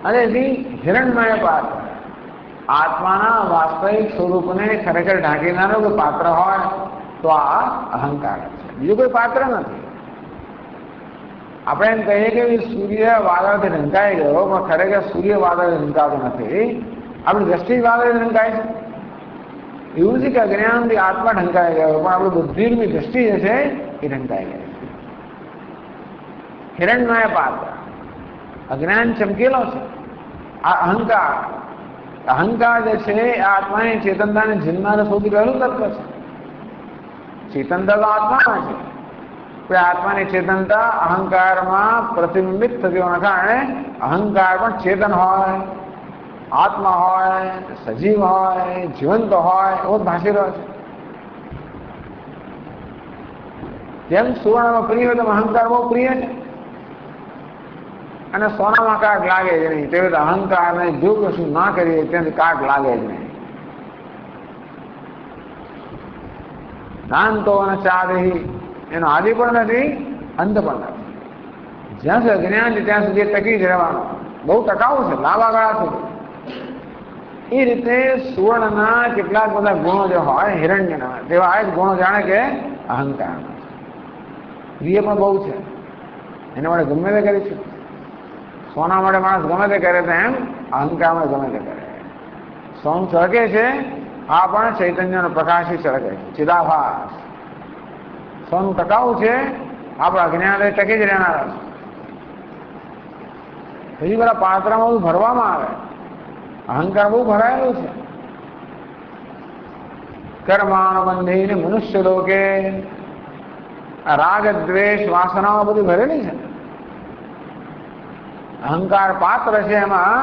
અને હિરણ્મય પાત્ર આત્માના વાસ્તવિક સ્વરૂપને ખરેખર ઢાંકીનારું કોઈ પાત્ર હોય તો આ અહંકાર છે. બીજું કોઈ પાત્ર નથી. આપણે એમ કહીએ કે સૂર્ય વાદળથી ઢંકાઈ ગયો, પણ ખરેખર સૂર્ય વાદળ ઢંકાતો નથી. આપણી દ્રષ્ટિ વાદળ ઢંકાય છે. એવું છે કે અજ્ઞાનથી આત્મા ઢંકાઈ ગયો, પણ આપણી બુદ્ધિની દ્રષ્ટિ જે છે એ ઢંકાઈ ગઈ. હિરણ્મય પાત્ર અજ્ઞાન ચમકેલો છે. આ અહંકાર, અહંકાર જે છે એ આત્માની ચેતનતાને જન્માનું સૌથી પહેલું તત્વ છે. ચેતનતા તો આત્મામાં છે, પણ આત્માની ચેતનતા અહંકારમાં પ્રતિબિંબિત થતી હોવાના કારણે અહંકાર પણ ચેતન હોય, આત્મા હોય, સજીવ હોય, જીવંત હોય એવો ભાસી રહ્યો છે. જેમ સુવર્ણમાં પ્રિય હોય તેમ અહંકાર બહુ પ્રિય છે. અને સોનામાં કાટ લાગે જ નહીં, તેવી અહંકારને જો કશું ના કરીએ ત્યાંથી કાટ લાગે જ નહીં. નાનતો અને ચાદહી એનો આદિ પણ નથી, અંત પણ નથી. જ્યાં સુધી અજ્ઞાન છે ત્યાં સુધી ટકી જ રહેવાનું. બહુ ટકાઉ છે, લાંબા ગાળા સુધી. એ રીતે સુવર્ણના કેટલાક બધા ગુણો જે હોય હિરણ્યના, તેવા આ જ ગુણો જાણે કે અહંકાર. પ્રિય પણ બહુ છે, એના માટે ગમે તે કરી છે. સોના માટે માણસ ગમે તે કરે તો એમ અહંકારમાં ગમે તે કરે. સોનું સળગે છે, આ પણ ચૈતન્યનો પ્રકાશી સળગે છે, ચિદાભાસ. સોનું ટકાઉ છે, આપણા અજ્ઞાન ટકી જ રહેનારા છે. પછી બધા પાત્રમાં બધું ભરવામાં આવે. અહંકાર બહુ ભરાયેલું છે. કર્માણ બંધીને મનુષ્ય લોકે રાગ દ્વેષ વાસનાઓ બધી ભરેલી છે. અહંકાર પાત્ર છે, એમાં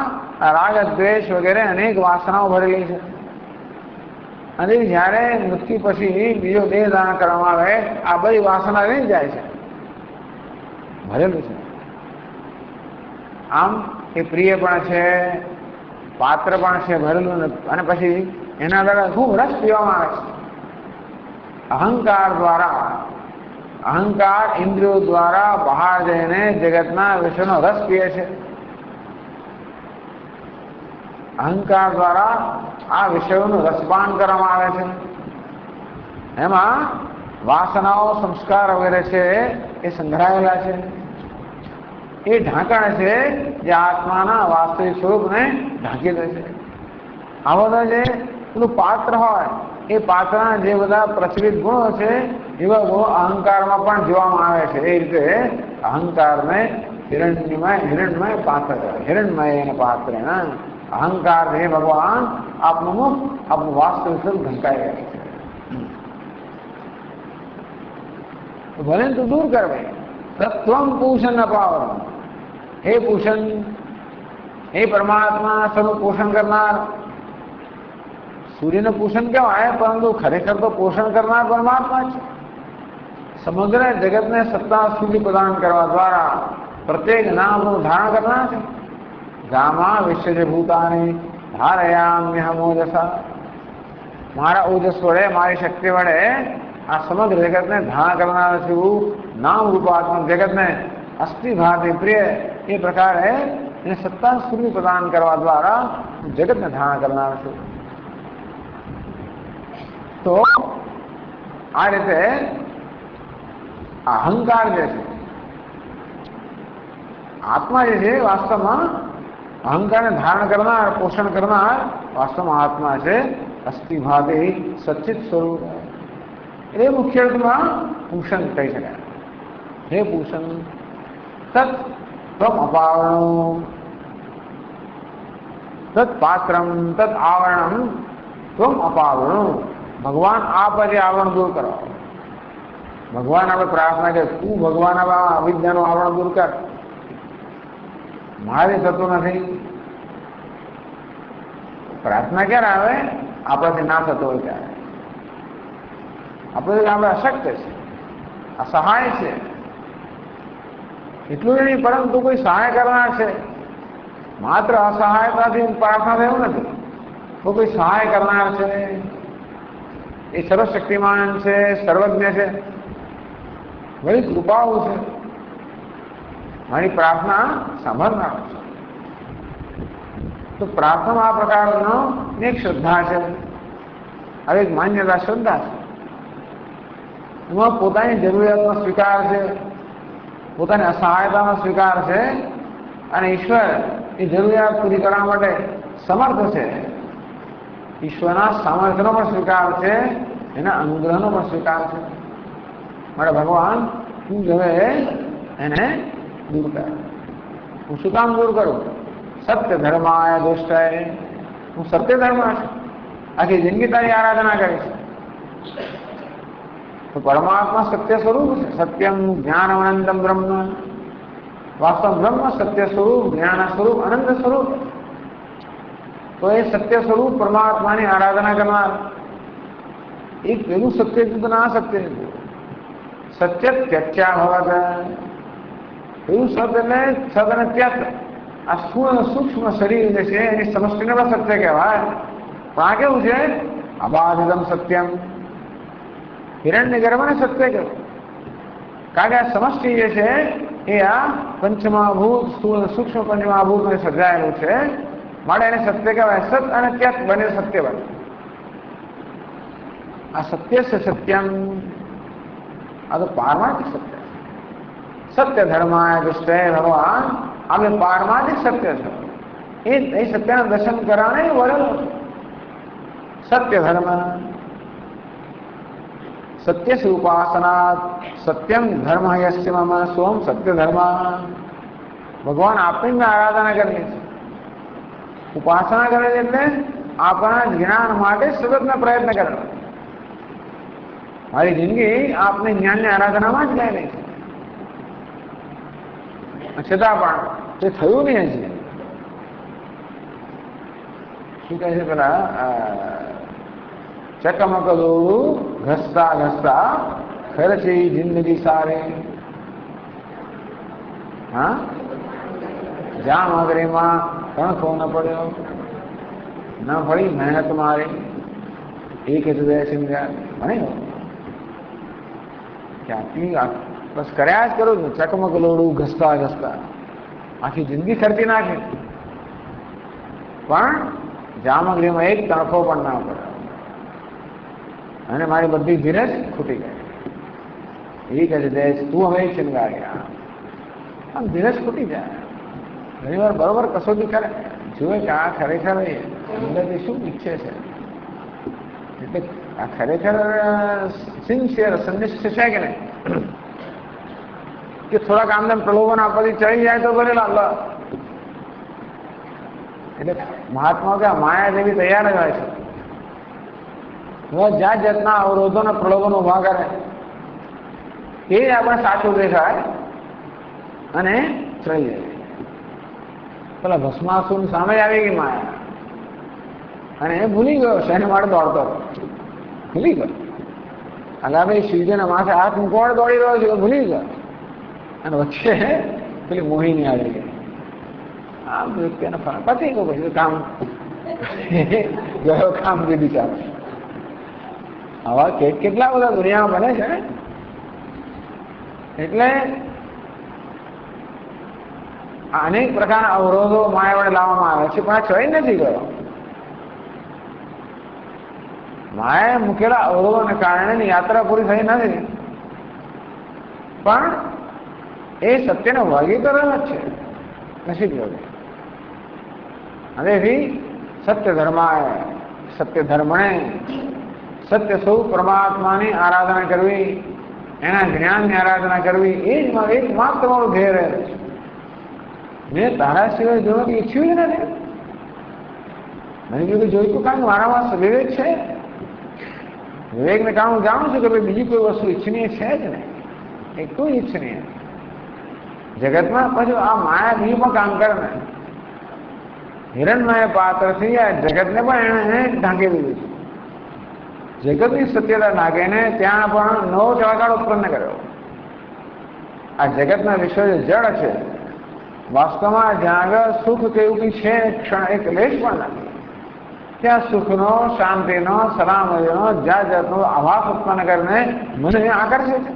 રાગ દ્વેષ વગેરે અનેક વાસનાઓ ભરેલી છે. અને જયારે મૃત્યુ પછી બીજો દેહ ધારણ કરવામાં આવે આ બધી વાસના રહી જાય છે, ભરેલું છે. આમ એ પ્રિય પણ છે, પાત્ર પણ છે ભરેલું. અને પછી એના દ્વારા ખૂબ રસ પીવામાં આવે છે. અહંકાર દ્વારા, અહંકાર ઇન્દ્રિયો દ્વારા બહાર જઈને જગતના વિષયનો રસ પીએ છે. અહંકાર દ્વારા આ વિષયોનું રસપાન કરવામાં આવે છે. એમાં વાસનાઓ, સંસ્કાર વગેરે છે એ સંગ્રહાયેલા છે. એ ઢાંકણ છે જે આત્માના વાસ્તવિક સ્વરૂપને ઢાંકી દે છે. આ બધા જે પેલું પાત્ર હોય એ પાત્રના જે બધા પ્રચલિત ગુણો છે એવા ગુણો અહંકારમાં પણ જોવામાં આવે છે. એ રીતે અહંકારને હિરણ્મય પાત્ર, હિરણ્મય પાત્ર અહંકાર હે ભગવાન આપનું મુખ આપનું વાસ્તવિક સ્વરૂપ ઢંકાઈ ગયા છે, ભલે તું દૂર કર ભાઈ. તત્વમ પૂષણ અપાવરણ, હે પૂષણ, હે પરમાત્મા સર્વ પોષણ કરનાર. સૂર્યને પૂષણ કહેવાય, પરંતુ ખરેખર તો પોષણ કરનાર પરમાત્મા છે. સમગ્ર જગતને સત્તા સુધી પ્રદાન કરવા દ્વારા પ્રત્યેક નામનું ધારણ કરનાર છે. ગામા વિશ્વ ભૂતાની ધારયામ્યહમ ઓજસા, મારા ઓજસ વડે મારી શક્તિ વડે આ સમગ્ર જગતને ધારણ કરનાર છું. નામ રૂપાત્મક જગતને અસ્થિ ભાતિ પ્રિય એ પ્રકારે એને સત્તા સુધી પ્રદાન કરવા દ્વારા જગતને ધારણ કરનાર છું. તો આ રીતે અહંકાર જે છે, આત્મા જે છે વાસ્તવમાં અહંકારને ધારણ કરનાર પોષણ કરનાર વાસ્તવમાં આત્મા છે. અસ્થિભાવે સચિત સ્વરૂપ એ મુખ્ય અર્થમાં પૂષણ કહી શકાય. હે પૂષણ, તત્ ત્વમ અપાવરણમ તત્ પાત્રમ તત્ આવરણમ ત્વમ અપાવરણમ. ભગવાન આપ જે આવરણ દૂર કરો. ભગવાન આપણે પ્રાર્થના કે તું ભગવાન આવા અવિદ્યાનું આવરણ દૂર કર. મારે થતું નથી. પ્રાર્થના ક્યારે આવે? આપણાથી ના થતો હોય ત્યારે. આપણે અશક્ત છે, અસહાય છે. એટલું જ નહીં, પરંતુ કોઈ સહાય કરનાર છે. માત્ર અસહાયતાથી પ્રાર્થના થયું નથી. તો કોઈ સહાય કરનાર છે, એ સર્વશક્તિમાન છે, સર્વજ્ઞ છે, વળી કૃપાઓ છે, મારી પ્રાર્થના સાંભળનાર છે. તો પ્રાર્થના આ પ્રકારનો એક શ્રદ્ધા છે, હવે એક માન્યતા શ્રદ્ધા છે. એમાં પોતાની જરૂરિયાતનો સ્વીકાર છે, પોતાની અસહાયતાનો સ્વીકાર છે, અને ઈશ્વર એ જરૂરિયાત પૂરી કરવા માટે સમર્થ છે. ઈશ્વરના સામર્થ્યનો પણ સ્વીકાર છે, એના અનુગ્રહનો પણ સ્વીકાર છે. મારે ભગવાન તું હવે એને દૂર કર. હું શું કામ દૂર કરું? સત્ય ધર્માય દુષ્ટાય, હું સત્ય ધર્મ છું, આખી જિંદગી તારી આરાધના કરીશ. તો પરમાત્મા સત્ય સ્વરૂપ છે. સત્યમ જ્ઞાન અનંતમ બ્રહ્મ, વાસ્તવ બ્રહ્મ સત્ય સ્વરૂપ, જ્ઞાન સ્વરૂપ, અનંત સ્વરૂપ. તો એ સત્ય સ્વરૂપ પરમાત્માની આરાધના કરનાર એક પેલું સત્ય જુદું ના સત્ય જુદું. સત્ય ત્યચ્યા ભવત, એવું સત એટલે સત અને ત્યત. આ સ્થૂળ સૂક્ષ્મ શરીર જે છે એની સમષ્ટિને પણ સત્ય કહેવાય. પણ આ કેવું છે? અબાધિતમ સત્યમ, હિરણ્ય ગર્ભને સત્ય કહેવાય. કારણ કે આ સમષ્ટિ જે છે એ આ પંચમહાભૂત સ્થૂળ સૂક્ષ્મ પંચમહાભૂતને સર્જાયેલું છે, માટે એને સત્ય કહેવાય. સત અને ત્યત બને સત્ય બને. આ સત્ય છે સત્યમ, આ તો પારમાર્થિક સત્ય. સત્ય ધર્માય દુષ્ટય ભગવાન, આપણે પારમાર્થિક સત્ય છે. એ સત્યના દર્શન કરાને વળેલો છે. સત્ય ધર્મ, સત્ય ઉપાસના, સત્યમ ધર્મ યસ્ય મમ સોમ સત્ય ધર્મ. ભગવાન આપણી આરાધના કરીએ છીએ, ઉપાસના કરે છે, એટલે આપણા જ્ઞાન માટે સતતનો પ્રયત્ન કરે. મારી જિંદગી આપની જ્ઞાનની આરાધનામાં જ ગયેલી છે, છતાં પણ તે થયું નહીં હજી. શું કહે છે પેલા? ચકમક દોડું ઘસતા ઘસતા ખર્ચી જિંદગી સારી. હા, જામ અગરીમાં કણખો ન પડ્યો, ન પડી મહેનત મારી, એક હૃદય સિંગાર ભણી ક્યાંથી બસ કર્યા જ કરું છું. ચકમક લોડું ઘસતા ઘસતા આખી જિંદગી ખર્ચી નાખી, પણ જામગરીમાં એક તણખો પણ ના પડે, અને મારી બધી ધીરજ ખૂટી ગઈ. એ કહે છે દેશ તું હવે શિંગાર્યા. આમ ધીરજ ખૂટી જાય. ઘણી વાર બરોબર કસોટી કરે, જુએ કે આ ખરેખર અંદરથી શું ઈચ્છે છે. એટલે આ ખરેખર સિન્સિયર સંનિષ્ઠ છે કે નહીં, કે થોડાક આમને પ્રલોભન આપવાથી ચડી જાય તો ભલે લાલ. એટલે મહાત્મા કે માયા દેવી તૈયાર જ હોય છે. જાત જાતના અવરોધોને પ્રલોભનો ઉભા કરે એ જ આપણે સાચું દેખાય અને ચડી જાય. પેલા ભસ્માસુર સામે આવી ગઈ માયા અને એ ભૂલી ગયો છે એને માટે દોડતો ભૂલી ગયો. અલા ભાઈ શિવજીના માથે હાથ મૂકવાડ દોડી રહ્યો છે ભૂલી ગયો અને વચ્ચે પેલી મોહિની આવી ગઈ. આમ વ્યક્તિને પતી ગયો પછી કામ ગયો કામ કીધી ચાલે. આવા કેટલા બધા દુનિયામાં બને છે ને. એટલે અનેક પ્રકારના અવરોધો માયા વડે લાવવામાં આવે છે પણ આ ચડી નથી ગયો. માયાએ મૂકેલા અવરોધોને કારણે યાત્રા પૂરી થઈ નથી પણ એ સત્યને વળગી તો રહ્યો જ છે. નસીબ યોગે હવેથી સત્ય ધર્માય સત્ય ધર્મણે સત્ય સ્વરૂપ પરમાત્માની આરાધના કરવી, એના જ્ઞાનની આરાધના કરવી એ જ એકમાત્ર તમારું ધ્યેય રહે છે. મેં તારા સિવાય જોવાનું ઈચ્છ્યું જ નથી. મને બીજું જોઈતું કારણ કે મારામાં વિવેક છે. વિવેકને કારણે હું જાણું છું કે ભાઈ બીજી કોઈ વસ્તુ ઈચ્છનીય છે જ નહીં. એ કોઈ ઈચ્છનીય જગતમાં પછી આ માયા બીજું પણ કામ કરે ને. હિરણમય પાત્રથી આ જગતને પણ એને ઢાંકી દીધું છે. જગતની સત્યતા નાખીને ત્યાં પણ નવો ચળકાળ ઉત્પન્ન કર્યો. આ જગતના વિશ્વ જે જળ છે વાસ્તવમાં જ્યાં આગળ સુખ કેવું કઈ છે ક્ષણ એક લેશ પણ નથી. ત્યાં સુખનો, શાંતિનો, સલામતીનો જાત જાતનો આભાસ ઉત્પન્ન કરીને મને આકર્ષે છે.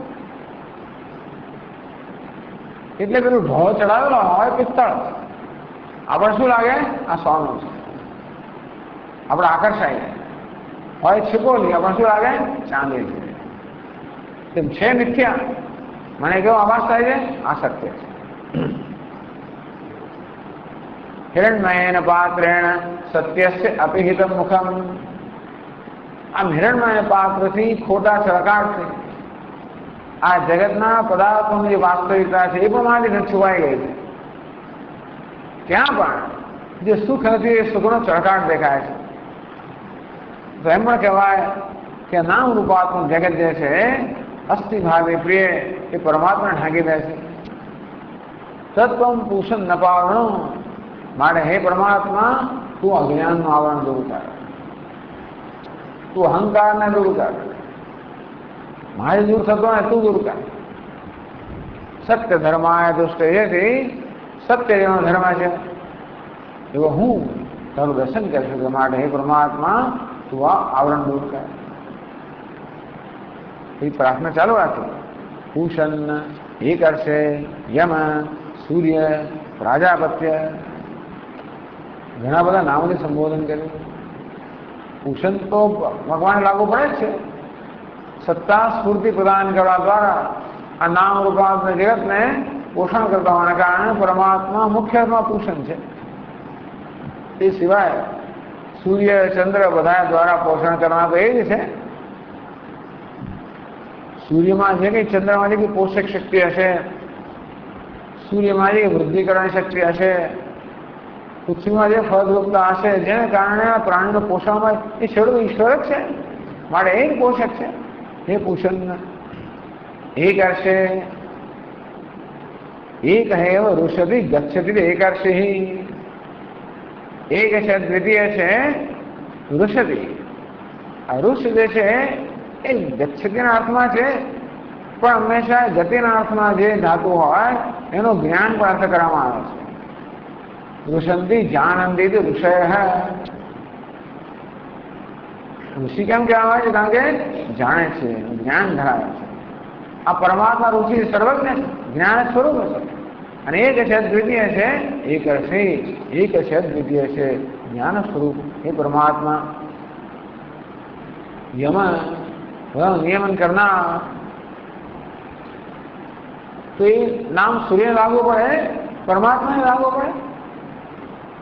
એટલે પેલું ઢોળ ચડાવેલો હોય પિત્તળ આપણે શું લાગે આ સોનું છે આપણે આકર્ષાય. હોય છીપોલી આપણે શું લાગે ચાંદી છે. તેમ છે મિથ્યા મને કેવો આભાસ થાય છે આ સત્ય છે. હિરણમયેન પાત્રેણ સત્યસ્ય અપિહિતમ મુખમ. આ હિરણમય પાત્રથી ખોટા ચળકાટથી આ જગતના પદાર્થોની જે વાસ્તવિકતા છે એ પણ મારી છુપાઈ ગઈ છે. ત્યાં પણ જે સુખ નથી એ સુખનો ચળકાટ દેખાય છે. તો એમ પણ કહેવાય કે નામ રૂપાત્મક જગત જે છે અસ્થિ ભાવે પ્રિય એ પરમાત્માને ઢાંકી દે છે. તત્વમ પૂષણ ન પાવણું માટે હે પરમાત્મા તું અજ્ઞાનનું આવરણ દૂર કર, તું અહંકારને દૂર કર, મારે દૂર થતો ને તું દૂર કર. સત્ય ધર્માય દુષ્ટ એથી સત્ય જેનો ધર્મ છે એવો હું તારું દર્શન કરી શકું માટે હે પરમાત્મા તું આ આવરણ દૂર કર. એ પ્રાર્થના ચાલુ રાખી. પૂષણ એ કરશે, યમ, સૂર્ય, પ્રાજાપત્ય ઘણા બધા નામોથી સંબોધન કર્યું. પૂષણ તો ભગવાન લાગુ પડે જ છે. સત્તા સ્ફૂર્તિ પ્રદાન કરવા દ્વારા આ નામ રૂપાત્મક જગતને પોષણ કરતા હોવાના કારણે પરમાત્મા મુખ્યમાં પૂષણ છે. તે સિવાય સૂર્ય, ચંદ્ર બધા દ્વારા પોષણ કરનાર તો એ જ છે. સૂર્યમાં જે કંઈ ચંદ્રમાં જે કંઈ પોષક શક્તિ હશે, સૂર્યમાં જે વૃદ્ધિ કરવાની શક્તિ હશે, પૃથ્વીમાં જે ફળદ્રુપતા હશે જેને કારણે આ પ્રાણીનું પોષણમાં એ છેડો ઈશ્વર જ છે માટે એ જ પોષક છે. એ પોષણ એ કરશે. એક હેવ ઋષભિ ગચ્છતિ એકાર્ષિ. એક છે દ્વિતીય છે ઋષભિ. આ ઋષ જે છે એ ગચ્છતિના અર્થમાં છે પણ હંમેશા ગતિના અર્થમાં જે ધાતુ હોય એનું જ્ઞાન પણ અર્થ કરવામાં આવે છે. ઋષંતી જાનંતી ઋષય. ઋષિ કેમ કહેવામાં આવે છે? કારણ કે જાણે છે, જ્ઞાન ધરાવે છે. આ પરમાત્મા ઋષિ સર્વજ્ઞ છે, જ્ઞાન સ્વરૂપ છે. અને એક છે દ્વિતીય છે એક છે, એક છે દ્વિતીય છે જ્ઞાન સ્વરૂપ એ પરમાત્મા. યમ નિયમન કરનાર તો એ નામ સૂર્ય લાગુ પડે, પરમાત્માને લાગુ પડે.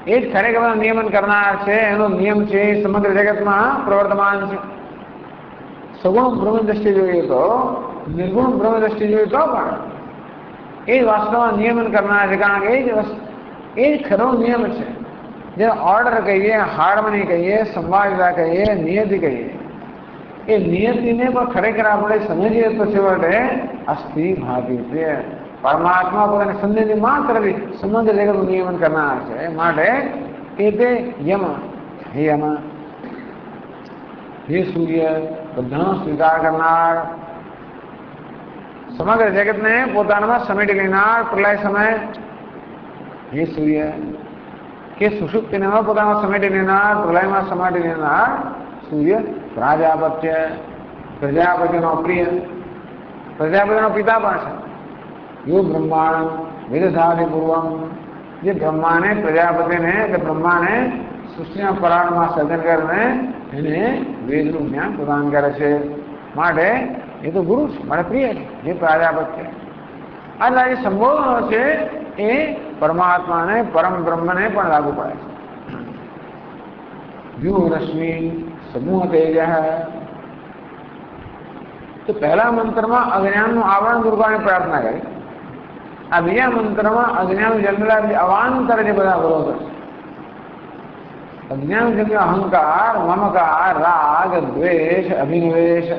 એ જ ખરેખર નિયમન કરનાર છે. એનો નિયમ છે સમગ્ર જગતમાં પ્રવર્તમાન છે. સગુણ બ્રહ્મ દ્રષ્ટિ જોઈએ તો, નિર્ગુણ બ્રહ્મ દ્રષ્ટિ જોઈએ તો પણ એ વાસ્તવમાં નિયમન કરનાર છે. કારણ કે એ જ ખરો નિયમ છે. જે ઓર્ડર કહીએ, હાર્મની કહીએ, સંવાદિતા કહીએ, નિયતિ કહીએ, એ નિયતિને પણ ખરેખર આપણે સમજીએ તો છેવટે અસ્થિ ભાતિ પ્રિય પરમાત્મા પોતાની સંધિ માત્ર સંબંધ જગતનું નિયમન કરનાર છે. માટે એ તે યમ, હે યમ, હે સૂર્ય, બધાનો સ્વીકાર કરનાર, સમગ્ર જગતને પોતાનામાં સમેટી લેનાર પ્રલય સમય, હે સૂર્ય, કે સુષુપ્તિને પોતામાં સમેટી લેનાર, પ્રલયમાં સમેટી લેનાર સૂર્ય, પ્રજાપત્ય, પ્રજાપતિનો પ્રિય, પ્રજાપતિનો પિતા પણ છે. યો બ્રહ્માંડ વિદધાતિ પૂર્વમ, જે બ્રહ્માને, પ્રજાપતિને એટલે બ્રહ્માને સૃષ્ટિના પરાણમાં સર્જન કરીને એને વેદનું જ્ઞાન પ્રદાન કરે છે. માટે એ તો ગુરુ છે, મારે પ્રિય છે, જે પ્રજાપત છે. એટલે એ સંબોધનો છે એ પરમાત્માને, પરમ બ્રહ્મને પણ લાગુ પડે છે. વ્યૂહ રશ્મિ સમૂહ તેજ, તો પહેલા મંત્રમાં અજ્ઞાનનું આવરણ દૂર કરવાની પ્રાર્થના કરી. આ બીજા મંત્રમાં અજ્ઞાન જન્મેલા અવાંતર જે બધા વિરોધો છે, અજ્ઞાન જન્મ્યો અહંકાર, મમકાર, રાગ, દ્વેષ, અભિનિવેશ,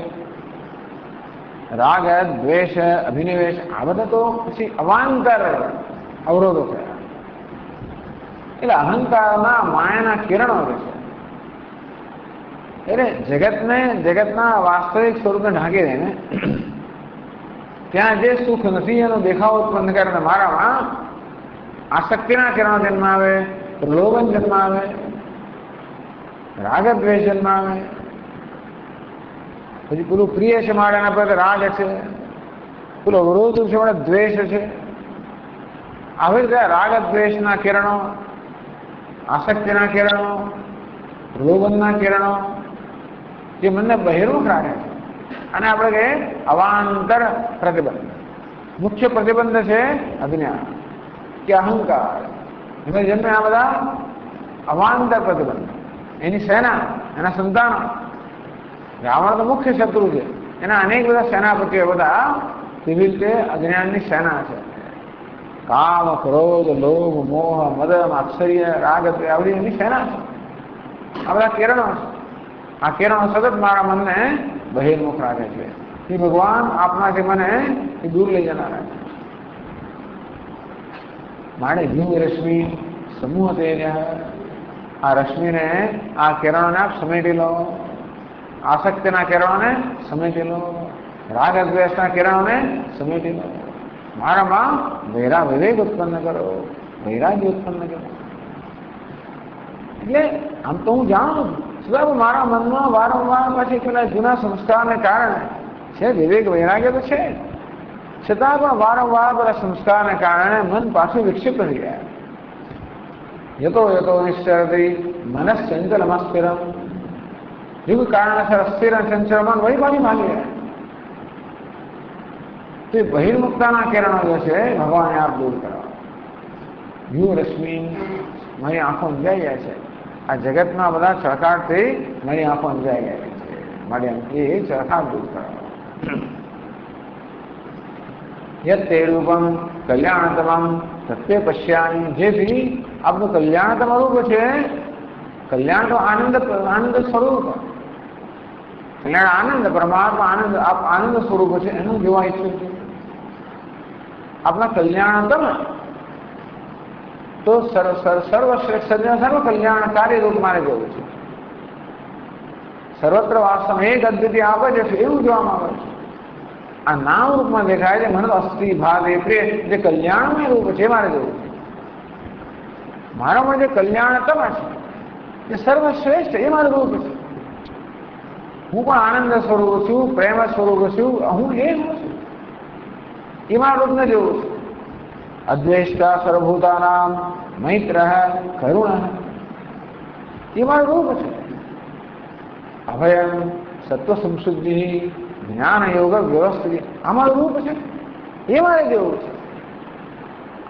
રાગ, દ્વેષ, અભિનિવેશ, આ બધા તો પછી અવાંતર અવરોધો છે. એટલે અહંકારના માયાના કિરણો જે છે, એટલે જગતના વાસ્તવિક સ્વરૂપને ઢાંકી દે ને, ત્યાં જે સુખ નથી એનો દેખાવ ઉત્પન્ન કરે. મારામાં આસક્તિના કિરણો જન્મ આવે, પ્રલોભન જન્મ આવે, રાગ દ્વેષ જન્મ આવે, પછી પેલું પ્રિય છે મારે એના પર રાગ છે, પેલો વિરોધ છે મારે દ્વેષ છે. આવી રીતે રાગ દ્વેષના કિરણો, આસક્તિના કિરણો, પ્રલોભનના કિરણો જે મનને બહિર્મુખ રાખે છે. અને આપણે કહીએ અવાંતર પ્રતિબંધ. મુખ્ય પ્રતિબંધ છે અજ્ઞાન કે અહંકાર. એમાં જન્મે આ બધા અવાંતર પ્રતિબંધ, એની સેના, એના સંતાનો. રાવણ તો મુખ્ય શત્રુ છે, એના અનેક બધા સેનાપતિઓ બધા તેવી રીતે અજ્ઞાનની સેના છે. કામ, ક્રોધ, લોભ, મોહ, મદ, આશ્ચર્ય, રાગ, આવડી એની સેના છે. આ બધા કિરણો છે. આ કિરણો સતત મારા મનને બહિર્મુખ રાખે છે. એ ભગવાન આપણાથી મને એ દૂર લઈ જનારા છે. મારે વ્યૂહ રશ્મિ સમૂહ તેજ, આ રશ્મિને, આ કિરણોને આપ સમેટી લો, આસક્તિના કિરણોને સમેટી લો, રાગ દ્વેષના કિરણોને સમેટી લો. મારામાં વિવેક ઉત્પન્ન કરો, વૈરાગ્ય ઉત્પન્ન કરો. એટલે આમ તો હું જાણું છું, મારા મનમાં વારંવાર પછી પેલા જૂના સંસ્કારને કારણે છે, વિવેક વૈરાગ્ય તો છે, છતાં પણ વારંવાર પેલા સંસ્કારને કારણે મન પાછું વિક્ષિપ્ત થઈ ગયા. યતો યતો નિશ્ચરતી મનશ્ચંચલમસ્થિરમ, જેવું કારણસર અસ્થિર ચંચળ મન વહી પાછી ભાગી ગયા. તો એ બહિર્મુક્તાના કિરણો જે છે ભગવાને આપ દૂર કરવા. વ્યૂહ રશ્મિ, મારી આંખો અંજાઈ જાય છે. આ જગતના બધા ચળકાટથી મારી આંખો અંજાઈ જાય છે. મારી એ ચળકાટ દૂર કરવા. યત તે રૂપમ કલ્યાણતમમ સત્ય પશ્યામી, જેથી આપણું કલ્યાણતમ રૂપ છે. કલ્યાણ તો આનંદ સ્વરૂપ, કલ્યાણ આનંદ, પરમાત્મા આનંદ, આનંદ સ્વરૂપ છે. એનું જોવા ઈચ્છું છું. આપણા કલ્યાણતમ તો સર્વશ્રેષ્ઠ સર્વ કલ્યાણકારી રૂપ મારે જોવું છે. સર્વત્ર વાસ્તવ એક અદ્વિતીય આપે છે એવું જોવામાં આવે છે. આ નામ રૂપમાં દેખાય છે. મને અસ્થિ ભાવે પ્રિય જે કલ્યાણમય રૂપ છે મારે જોવું છે. મારામાં જે કલ્યાણતમ છે, એ સર્વશ્રેષ્ઠ, એ મારું રૂપ છે. હું પણ આનંદ સ્વરૂપ છું, પ્રેમ સ્વરૂપ છું. હું એ છું, એ મારા રૂપને જોવું છું. અદ્વેષ્ટા સર્વભૂતાનામ મૈત્ર કરુણ, એ મારું રૂપ છે. અભયમ સત્વ સંશુદ્ધિ જ્ઞાન યોગ વ્યવસ્થિત, આ મારું રૂપ છે. એ મારે જેવું છે.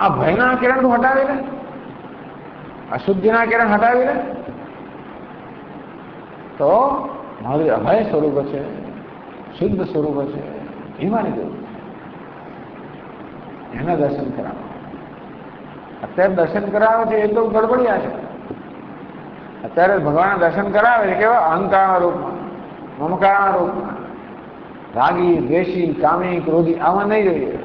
આ ભયના કિરણ હટાવી લે, અશુદ્ધિના કિરણ હટાવી લે, તો મારું અભય સ્વરૂપ છે, શુદ્ધ સ્વરૂપ છે. એ મારે જેવું છે. એના દર્શન કરાવો. અત્યારે દર્શન કરાવે છે એ તો ગડબડિયા છે. અત્યારે ભગવાન દર્શન કરાવે છે કેવા અહંકારના રૂપમાં, મમકારના રૂપમાં, રાગી, દ્વેષી, કામી, ક્રોધી આમાં નહીં જોઈએ.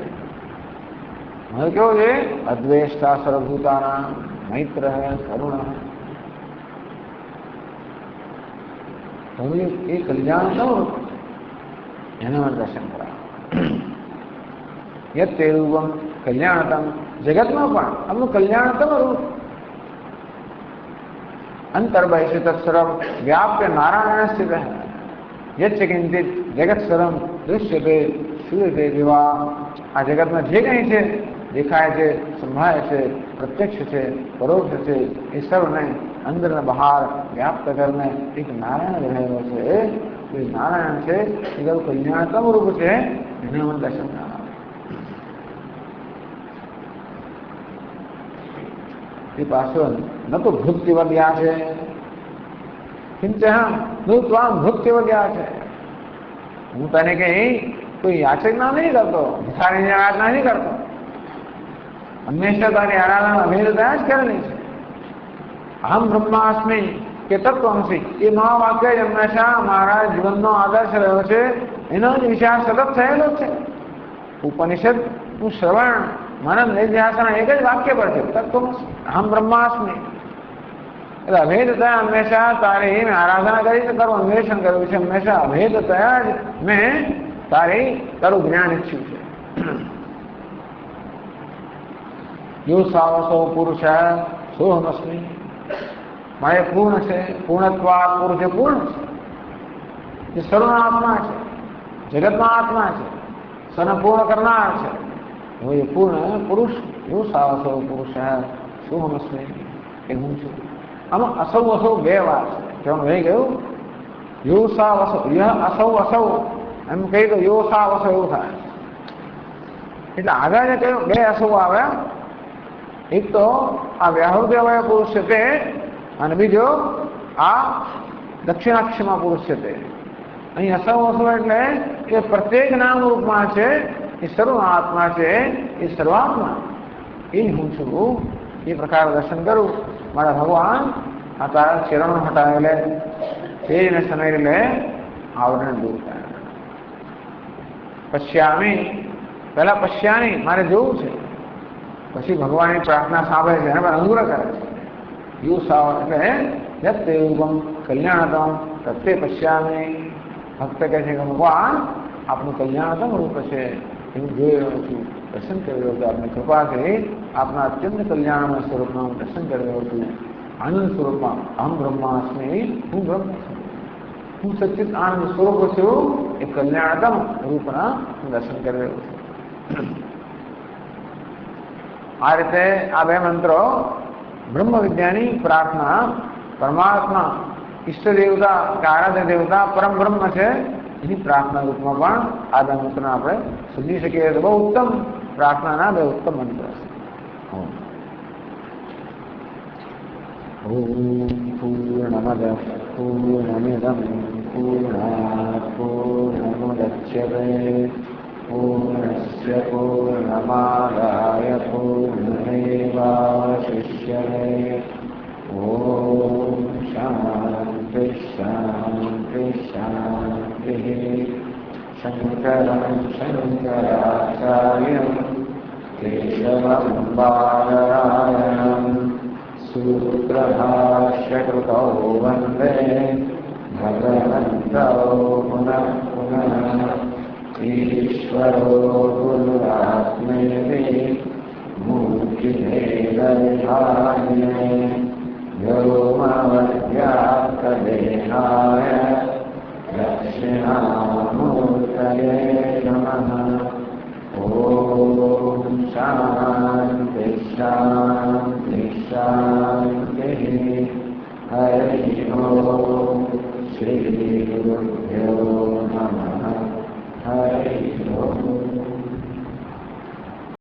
હવે કેવું છે? અદ્વેષ્ટા સર્વભૂતાના મૈત્ર કરુણ. એ કલ્યાણ થયું એના માટે દર્શન કરાવે. યત તે રૂપમ કલ્યાણતમ, જગતમાં પણ આપણું કલ્યાણતમ રૂપ. અંતર્બહિષ તત્સર્વમ વ્યાપ્ય નારાયણ સ્થિત યચ્ચ કિંચિત જગત સર્વમ દૃશ્યતે શ્રૂયતે વિવા. આ જગતમાં જે કંઈ છે, દેખાય છે, સંભળાય છે, પ્રત્યક્ષ છે, પરોક્ષ છે, એ સર્વને અંદર ને બહાર વ્યાપ્ત કરીને એક નારાયણ રહેલો છે. એ નારાયણ છે એ કલ્યાણતમ રૂપ છે. એને મને દર્શન કરાવે. એ પાછળ ન તો ભૂતિવદ્યા છે, કિંચ નું ત્વામ ભૂતિવદ્યા છે. હું તને કઈ કોઈ યાચના નહીં કરતો, ભિખારીની આરાધના નહીં કરતો. હંમેશા તારી આરાધના અભેદતા જ કરેલી છે. અહમ બ્રહ્માસ્મી કે તત્વમસી, એ મહાવાક્ય જ હંમેશા મારા જીવનનો આદર્શ રહ્યો છે. એનો જ વિચાર સતત થયેલો છે. ઉપનિષદ નું શ્રવણ મનન નિધ્યાસન એક જ વાક્ય પર છે, તત્વમસી અહમ બ્રહ્માસ્મી. એટલે અભેદતા હંમેશા તારી મેં આરાધના કરી છે, તારું અન્વેષણ કર્યું છે. હંમેશા અભેદતા જ મેં તારું જ્ઞાન ઈચ્છ્યું છે. યો સાવસો પુરુષ સોહમસ્મી, મારે પૂર્ણ છે, પૂર્ણત્વા પુરુષ પૂર્ણ છે. જે સર્વના આત્મા છે, જગતના આત્મા છે, સને પૂર્ણ કરનાર છે. એ પૂર્ણ પુરુષ. યો સાવસો પુરુષ સોહમસ્મી, એ હું છું. આમાં અસૌ અસૌ બે વાત છે. કેવાનું રહી ગયું? યો સા વસૌ, અસૌ અસૌ એમ કહી તો યો સા વસૌ એવું થાય. એટલે આગળ જે કહ્યું બે અસૌ આવે. એક તો આ વ્યાહૃતિ અવયવ પુરુષ છે તે, અને બીજો આ દક્ષિણાક્ષમાં પુરુષ છે તે. અહીં અસૌ અસૌ એટલે કે પ્રત્યેક નામ રૂપમાં છે એ સર્વ આત્મા છે, એ સર્વાત્મા એ હું છું. એ પ્રકાર દર્શન કરું. મારા ભગવાન આ તારા ચરણો હટાવેલે તેજને સમેરેલે આવરણ દૂર કરે. પશ્યામી, પહેલા પશ્યામી મારે જોવું છે, પછી ભગવાનની પ્રાર્થના સાંભળે છે, એના પર અનુગ્રહ કરે છે. યુ સાવ એટલે યત તે રૂપમ કલ્યાણતમ તત્તે પશ્યામી. ભક્ત કહે છે કે ભગવાન આપનું કલ્યાણતમ રૂપ છે, હું જોઈ રહ્યો છું, દર્શન કરી રહ્યો છું. આપની કૃપાથી આપના અત્યંત કલ્યાણમય સ્વરૂપમાં હું દર્શન કરી રહ્યો છું. આનંદ સ્વરૂપમાં અહમ બ્રહ્માસ્મી, હું બ્રહ્મ છું, હું સચિત આનંદ સ્વરૂપ છું. એ કલ્યાણતમ રૂપના હું દર્શન કરી રહ્યો છું. આ રીતે આ બે મંત્રો બ્રહ્મ વિદ્યાની પ્રાર્થના, પરમાત્મા ઈષ્ટ દેવતા કે આરાધ્ય દેવતા પરમ બ્રહ્મ છે એની પ્રાર્થના રૂપમાં પણ આ બે મંત્રને આપણે સમજી શકીએ. તો બહુ ઉત્તમ પ્રાર્થનાના બે ઉત્તમ મંત્ર છે. ઓમ પૂર્ણમદ પૂર્ણમિદમ પૂર્ણાત પૂર્ણમુદચ્યતે પૂર્ણસ્ય પૂર્ણમાદાય પૂર્ણમેવાવશિષ્યતે. ઓમ શાંતિ શાંતિ શાંતિ. શંકરં શંકરાચાર્યં કેશવં બાદરાયણં સૂત્રભાષ્યકૃતૌ વંદે ભગવन्तौ પુનઃ પુનઃ. ईश्वरो गुरुरात्मेति मूर्तिभेदविभागिने व्योमवद्व्याप्तदेहाय दक्षिणामूर्तये नमः. ॐ शान्ति शान्ति शान्तिः. हरिः ॐ. श्री